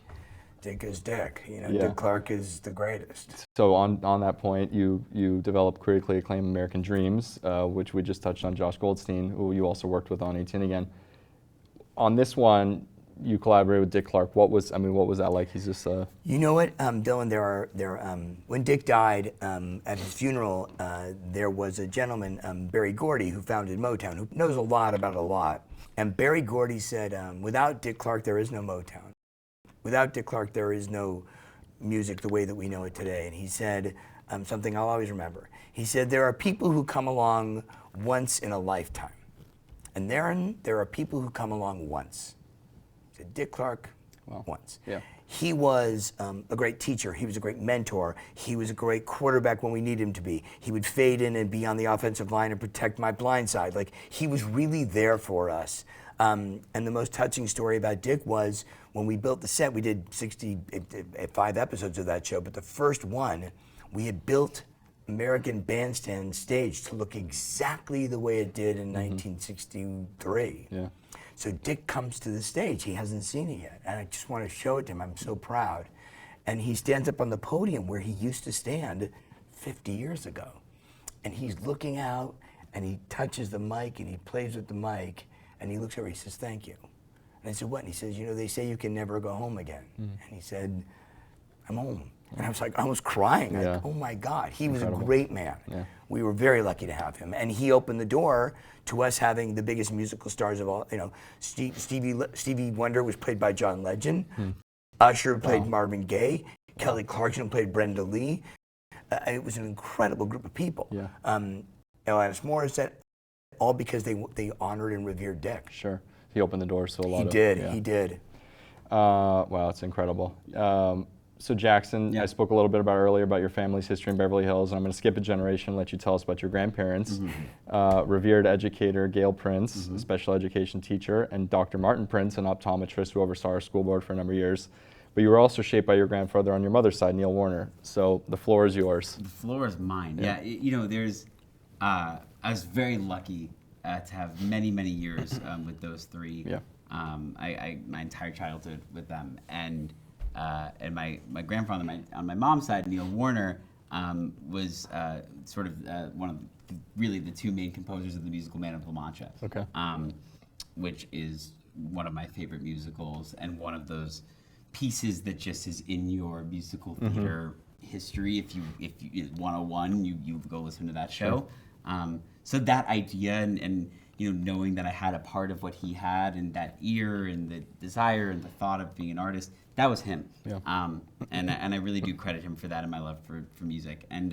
is Dick. You know, Dick Clark is the greatest. So on that point, you developed critically acclaimed American Dreams, which we just touched on. Josh Goldstein, who you also worked with on 18 Again. On this one, you collaborated with Dick Clark. What was that like? He's just You know what, Dillon? When Dick died at his funeral, there was a gentleman, Barry Gordy, who founded Motown, who knows a lot about a lot. And Barry Gordy said, without Dick Clark, there is no Motown. Without Dick Clark, there is no music the way that we know it today. And he said something I'll always remember. He said, there are people who come along once in a lifetime. And there are people who come along once. He said, Dick Clark, once. Yeah. He was a great teacher. He was a great mentor. He was a great quarterback when we needed him to be. He would fade in and be on the offensive line and protect my blind side. Like, he was really there for us. And the most touching story about Dick was when we built the set. We did 65 episodes of that show, but the first one, we had built American Bandstand stage to look exactly the way it did in 1963. Yeah. So Dick comes to the stage. He hasn't seen it yet, and I just want to show it to him. I'm so proud. And he stands up on the podium where he used to stand 50 years ago. And he's looking out, and he touches the mic, and he plays with the mic, and he looks over, he says, thank you. And I said, what? And he says, you know, they say you can never go home again. And he said, I'm home. And I was like, I was crying. Like, oh my God, he was a great man. Yeah. We were very lucky to have him. And he opened the door to us having the biggest musical stars of all. You know, Stevie Wonder was played by John Legend. Usher played Marvin Gaye. Kelly Clarkson played Brenda Lee. It was an incredible group of people. Yeah. Alanis Morissette, all because they honored and revered Dick. Sure. He opened the doors to a lot of... He did. Wow, it's incredible. So Jackson, I spoke a little bit earlier about your family's history in Beverly Hills, and I'm going to skip a generation and let you tell us about your grandparents. Revered educator Gail Prince, a special education teacher, and Dr. Martin Prince, an optometrist who oversaw our school board for a number of years. But you were also shaped by your grandfather on your mother's side, Neil Warner. So the floor is yours. The floor is mine. Yeah, you know, I was very lucky to have many, many years with those three. Yeah. My entire childhood with them, and my grandfather on my mom's side, Neil Warner, was sort of one of really the two main composers of the musical Man of La Mancha. Okay. Which is one of my favorite musicals and one of those pieces that just is in your musical theater history. If you 101, you go listen to that show. So that idea and you know, knowing that I had a part of what he had and that ear and the desire and the thought of being an artist, that was him. Yeah. And I really do credit him for that and my love for music. And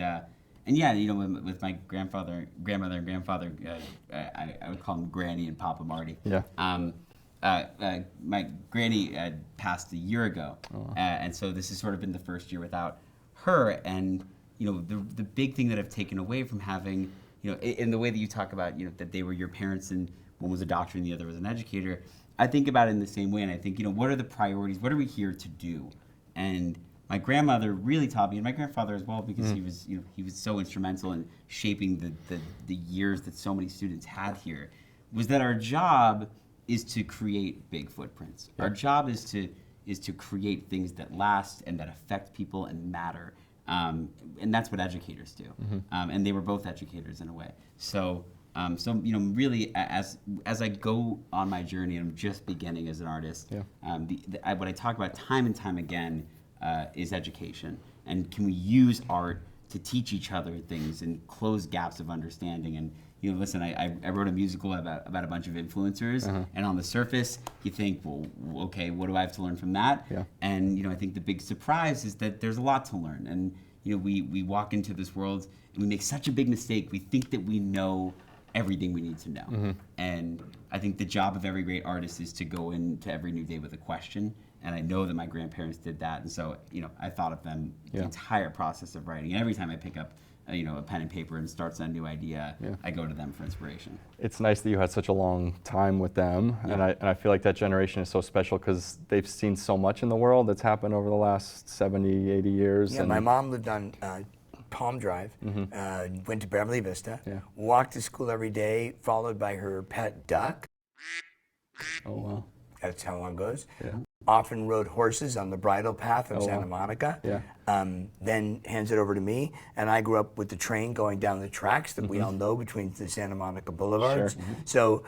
yeah, you know, with my grandmother and grandfather, I would call them Granny and Papa Marty. Yeah. My granny passed a year ago, and so this has sort of been the first year without her. And you know, the big thing that I've taken away from having, you know, in the way that you talk about, you know, that they were your parents and one was a doctor and the other was an educator, I think about it in the same way. And I think, you know, what are the priorities? What are we here to do? And my grandmother really taught me, and my grandfather as well, because he was, you know, he was so instrumental in shaping the years that so many students had here, was that our job is to create big footprints. Our job is to create things that last and that affect people and matter. And that's what educators do. And they were both educators in a way. So you know, really, as I go on my journey, I'm just beginning as an artist. What I talk about time and time again is education. And can we use art to teach each other things and close gaps of understanding? And you know, listen, I wrote a musical about a bunch of influencers, and on the surface, you think, well, okay, what do I have to learn from that? And you know, I think the big surprise is that there's a lot to learn. And you know, we walk into this world and we make such a big mistake. We think that we know everything we need to know. Mm-hmm. And I think the job of every great artist is to go into every new day with a question. And I know that my grandparents did that. And so, I thought of them the entire process of writing. And every time I pick up, a pen and paper and starts on a new idea, I go to them for inspiration. It's nice that you had such a long time with them. And I feel like that generation is so special because they've seen so much in the world that's happened over the last 70, 80 years. Yeah, and my mom lived on Palm Drive, went to Beverly Vista, walked to school every day, followed by her pet duck. Oh, wow. That's how long it goes. Yeah. Often rode horses on the bridle path of Santa wow. Monica. Yeah. Then hands it over to me, and I grew up with the train going down the tracks that we all know between the Santa Monica Boulevards. Sure. So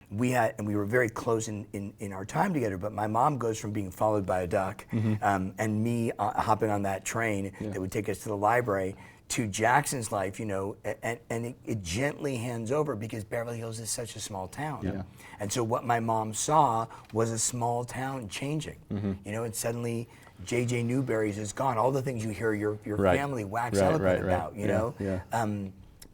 we were very close in our time together, but my mom goes from being followed by a duck and me hopping on that train that would take us to the library to Jackson's life, and it gently hands over because Beverly Hills is such a small town. Yeah. And so what my mom saw was a small town changing, and suddenly J.J. Newberry's is gone. All the things you hear your family wax eloquent about, you know.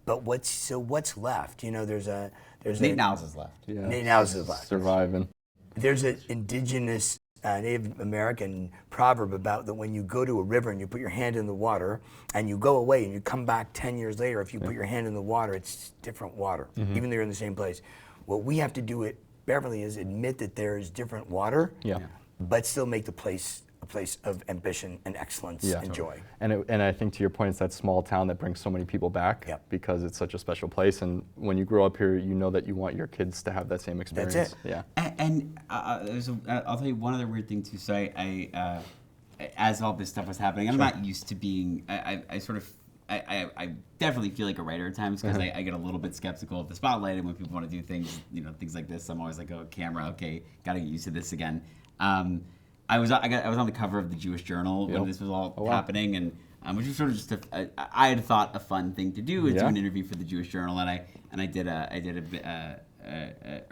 But what's left? There's Nate Niles is left. Yeah. Nate Niles is left. Surviving. There's an indigenous Native American proverb about that when you go to a river and you put your hand in the water and you go away and you come back 10 years later, if you put your hand in the water, it's different water, even though you're in the same place. What we have to do at Beverly is admit that there is different water, but still make the place a place of ambition and excellence and joy. And I think to your point, it's that small town that brings so many people back because it's such a special place. And when you grow up here, you know that you want your kids to have that same experience. That's it. Yeah. And I'll tell you one other weird thing too. So I as all this stuff was happening, I'm not used to being. I definitely feel like a writer at times because I get a little bit skeptical of the spotlight, and when people want to do things, things like this, I'm always like, oh, camera, okay, got to get used to this again. I was on the cover of the Jewish Journal when this was all happening, and which was sort of just I had thought a fun thing to do is do an interview for the Jewish Journal, and I did a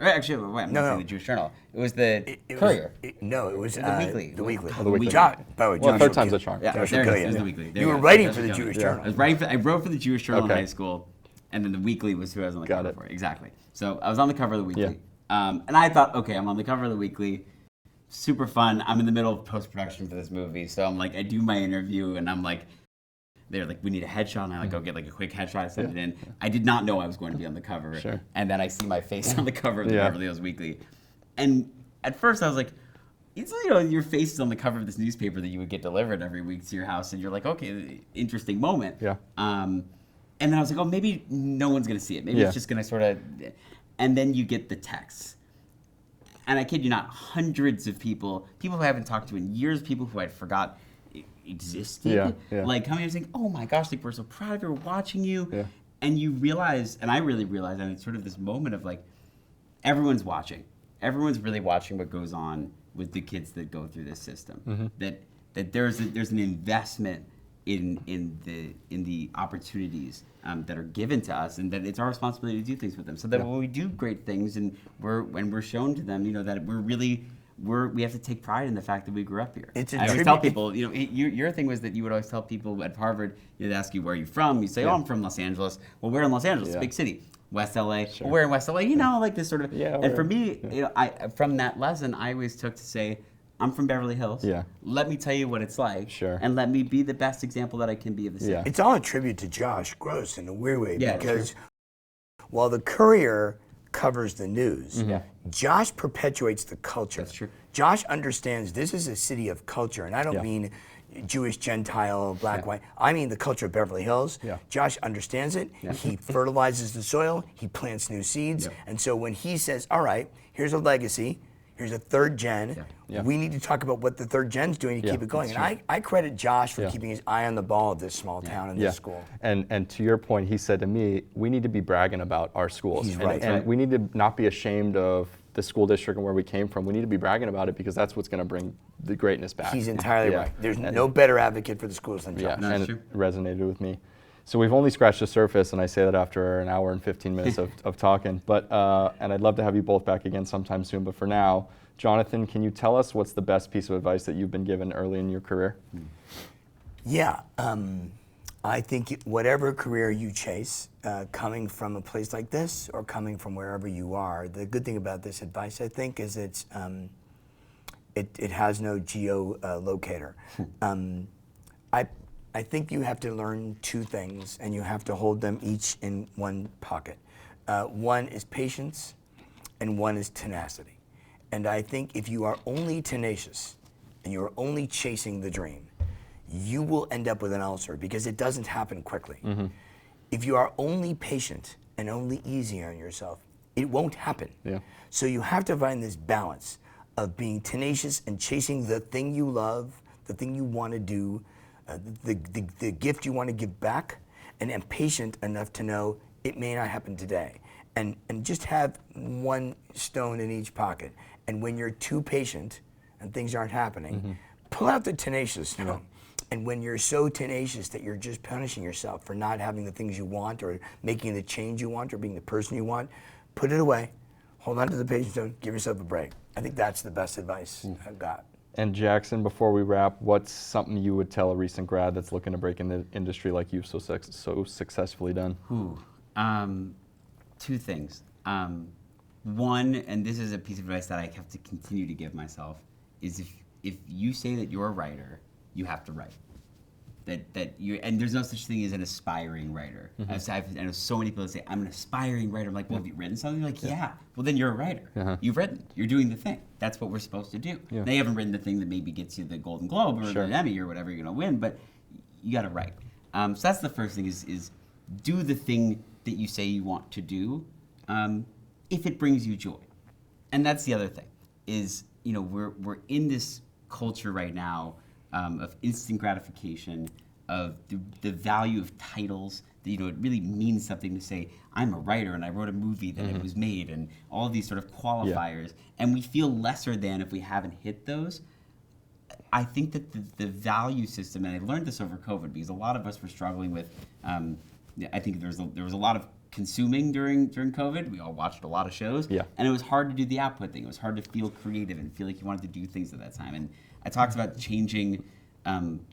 actually, wait, I'm not saying the Jewish Journal. It was the Courier. It was the Weekly. The Weekly. The Weekly. By the way, Well, third time's a charm. Yeah, Josh there will it kill is. you. It was the Weekly. You were writing for the Jewish Journal. I wrote for the Jewish Journal in high school, and then the Weekly was who I was on the cover for. Exactly. So I was on the cover of the Weekly, and I thought, okay, I'm on the cover of the Weekly. Super fun. I'm in the middle of post-production for this movie, so I'm like, I do my interview, and I'm like, they're like, we need a headshot, and I go get like a quick headshot, I send it in. I did not know I was going to be on the cover, and then I see my face on the cover of the Beverly Hills Weekly, and at first I was like, it's your face is on the cover of this newspaper that you would get delivered every week to your house, and you're like, okay, interesting moment. And then I was like, oh, maybe no one's gonna see it. Maybe it's just gonna sort of, and then you get the texts. And I kid you not, hundreds of people who I haven't talked to in years, people who I'd forgot existed, like coming and saying, oh my gosh, like we're so proud of you, we're watching you. And you realize, and I really realized, and it's sort of this moment of like, everyone's watching. Everyone's really watching what goes on with the kids that go through this system. That there's an investment in the opportunities that are given to us, and that it's our responsibility to do things with them. So that when we do great things and we're shown to them, that we have to take pride in the fact that we grew up here. I always tell people, your thing was that you would always tell people at Harvard, they'd ask you where are you from, you say, oh, I'm from Los Angeles. Well, we're in Los Angeles, big city. West LA. Well, we're in West LA. Like this sort of. And for me, I from that lesson, I always took to say, I'm from Beverly Hills. Let me tell you what it's like. And let me be the best example that I can be of the city. It's all a tribute to Josh Gross in a weird way because while the Courier covers the news, Josh perpetuates the culture. That's true. Josh understands this is a city of culture, and I don't mean Jewish, Gentile, black, white. I mean the culture of Beverly Hills. Josh understands it. He fertilizes the soil. He plants new seeds. And so when he says, all right, here's a legacy, here's a third gen, we need to talk about what the third gen's doing to keep it going. And I credit Josh for keeping his eye on the ball of this small town and this school. And to your point, he said to me, we need to be bragging about our schools. He's right. And we need to not be ashamed of the school district and where we came from. We need to be bragging about it because that's what's going to bring the greatness back. He's entirely right. There's no better advocate for the schools than Josh. No, and it resonated with me. So we've only scratched the surface, and I say that after an hour and 15 minutes of talking. But and I'd love to have you both back again sometime soon. But for now, Jonathan, can you tell us what's the best piece of advice that you've been given early in your career? Yeah. I think whatever career you chase, coming from a place like this or coming from wherever you are, the good thing about this advice, I think, is it has no geolocator. I think you have to learn two things, and you have to hold them each in one pocket. One is patience, and one is tenacity. And I think if you are only tenacious, and you are only chasing the dream, you will end up with an ulcer because it doesn't happen quickly. Mm-hmm. If you are only patient and only easy on yourself, it won't happen. Yeah. So you have to find this balance of being tenacious and chasing the thing you love, the thing you want to do, the gift you want to give back, and patient enough to know it may not happen today. And just have one stone in each pocket. And when you're too patient and things aren't happening, mm-hmm. pull out the tenacious stone. Yeah. And when you're so tenacious that you're just punishing yourself for not having the things you want or making the change you want or being the person you want, put it away, hold on to the patience stone, give yourself a break. I think that's the best advice I've got. And Jackson, before we wrap, what's something you would tell a recent grad that's looking to break in the industry like you've so successfully done? Two things. One, and this is a piece of advice that I have to continue to give myself, is if you say that you're a writer, you have to write. And there's no such thing as an aspiring writer. Mm-hmm. I know so many people that say, I'm an aspiring writer. I'm like, well, have you written something? They're like, yeah. Well, then you're a writer. Uh-huh. You've written. You're doing the thing. That's what we're supposed to do. Yeah. Now, you haven't written the thing that maybe gets you the Golden Globe or the Emmy or whatever you're going to win, but you got to write. So that's the first thing is do the thing that you say you want to do if it brings you joy. And that's the other thing is, we're in this culture right now of instant gratification, of the value of titles, that, it really means something to say, I'm a writer and I wrote a movie that it was made, and all of these sort of qualifiers, and we feel lesser than if we haven't hit those. I think that the value system, and I learned this over COVID because a lot of us were struggling with, I think there was a lot of consuming during COVID. We all watched a lot of shows, and it was hard to do the output thing. It was hard to feel creative and feel like you wanted to do things at that time. And I talked about changing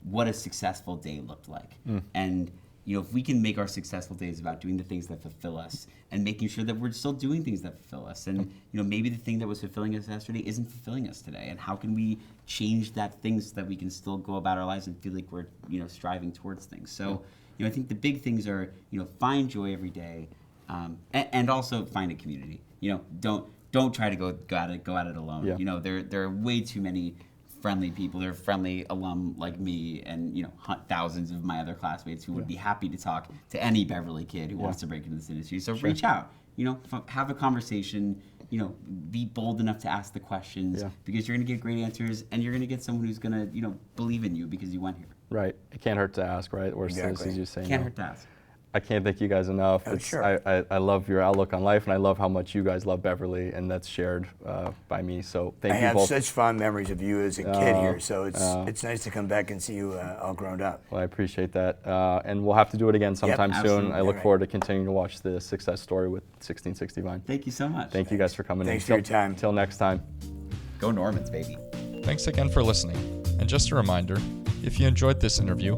what a successful day looked like. And if we can make our successful days about doing the things that fulfill us and making sure that we're still doing things that fulfill us, and maybe the thing that was fulfilling us yesterday isn't fulfilling us today, and how can we change that thing so that we can still go about our lives and feel like we're striving towards things. So I think the big things are find joy every day, and also find a community. Don't try to go at it alone. There are way too many friendly people. There are friendly alum like me, and thousands of my other classmates who would be happy to talk to any Beverly kid who wants to break into this industry. So reach out. Have a conversation. Be bold enough to ask the questions, because you're going to get great answers, and you're going to get someone who's going to believe in you because you went here. Right. It can't hurt to ask, right? Or exactly. As you say, can't hurt to ask. I can't thank you guys enough. Oh, sure. I love your outlook on life, and I love how much you guys love Beverly, and that's shared by me. So thank you both. I have such fond memories of you as a kid here, so it's nice to come back and see you all grown up. Well, I appreciate that, and we'll have to do it again sometime soon. I look forward to continuing to watch the success story with 1660 Vine. Thank you so much. Thank you guys for coming in. Thanks for your time. Until next time. Go Normans, baby. Thanks again for listening. And just a reminder, if you enjoyed this interview,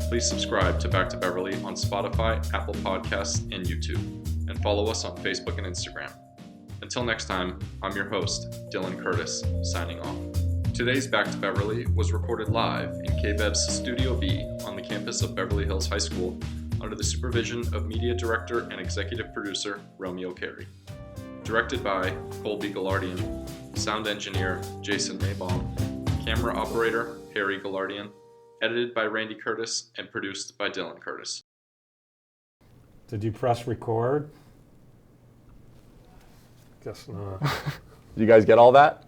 please subscribe to Back to Beverly on Spotify, Apple Podcasts, and YouTube, and follow us on Facebook and Instagram. Until next time, I'm your host, Dillon Curtis, signing off. Today's Back to Beverly was recorded live in KBEV's Studio B on the campus of Beverly Hills High School under the supervision of Media Director and Executive Producer Romeo Carey. Directed by Colby Gilardian, Sound Engineer Jason Maybaum, Camera Operator Harry Gilardian, edited by Randy Curtis, and produced by Dillon Curtis. Did you press record? Guess not. Did you guys get all that?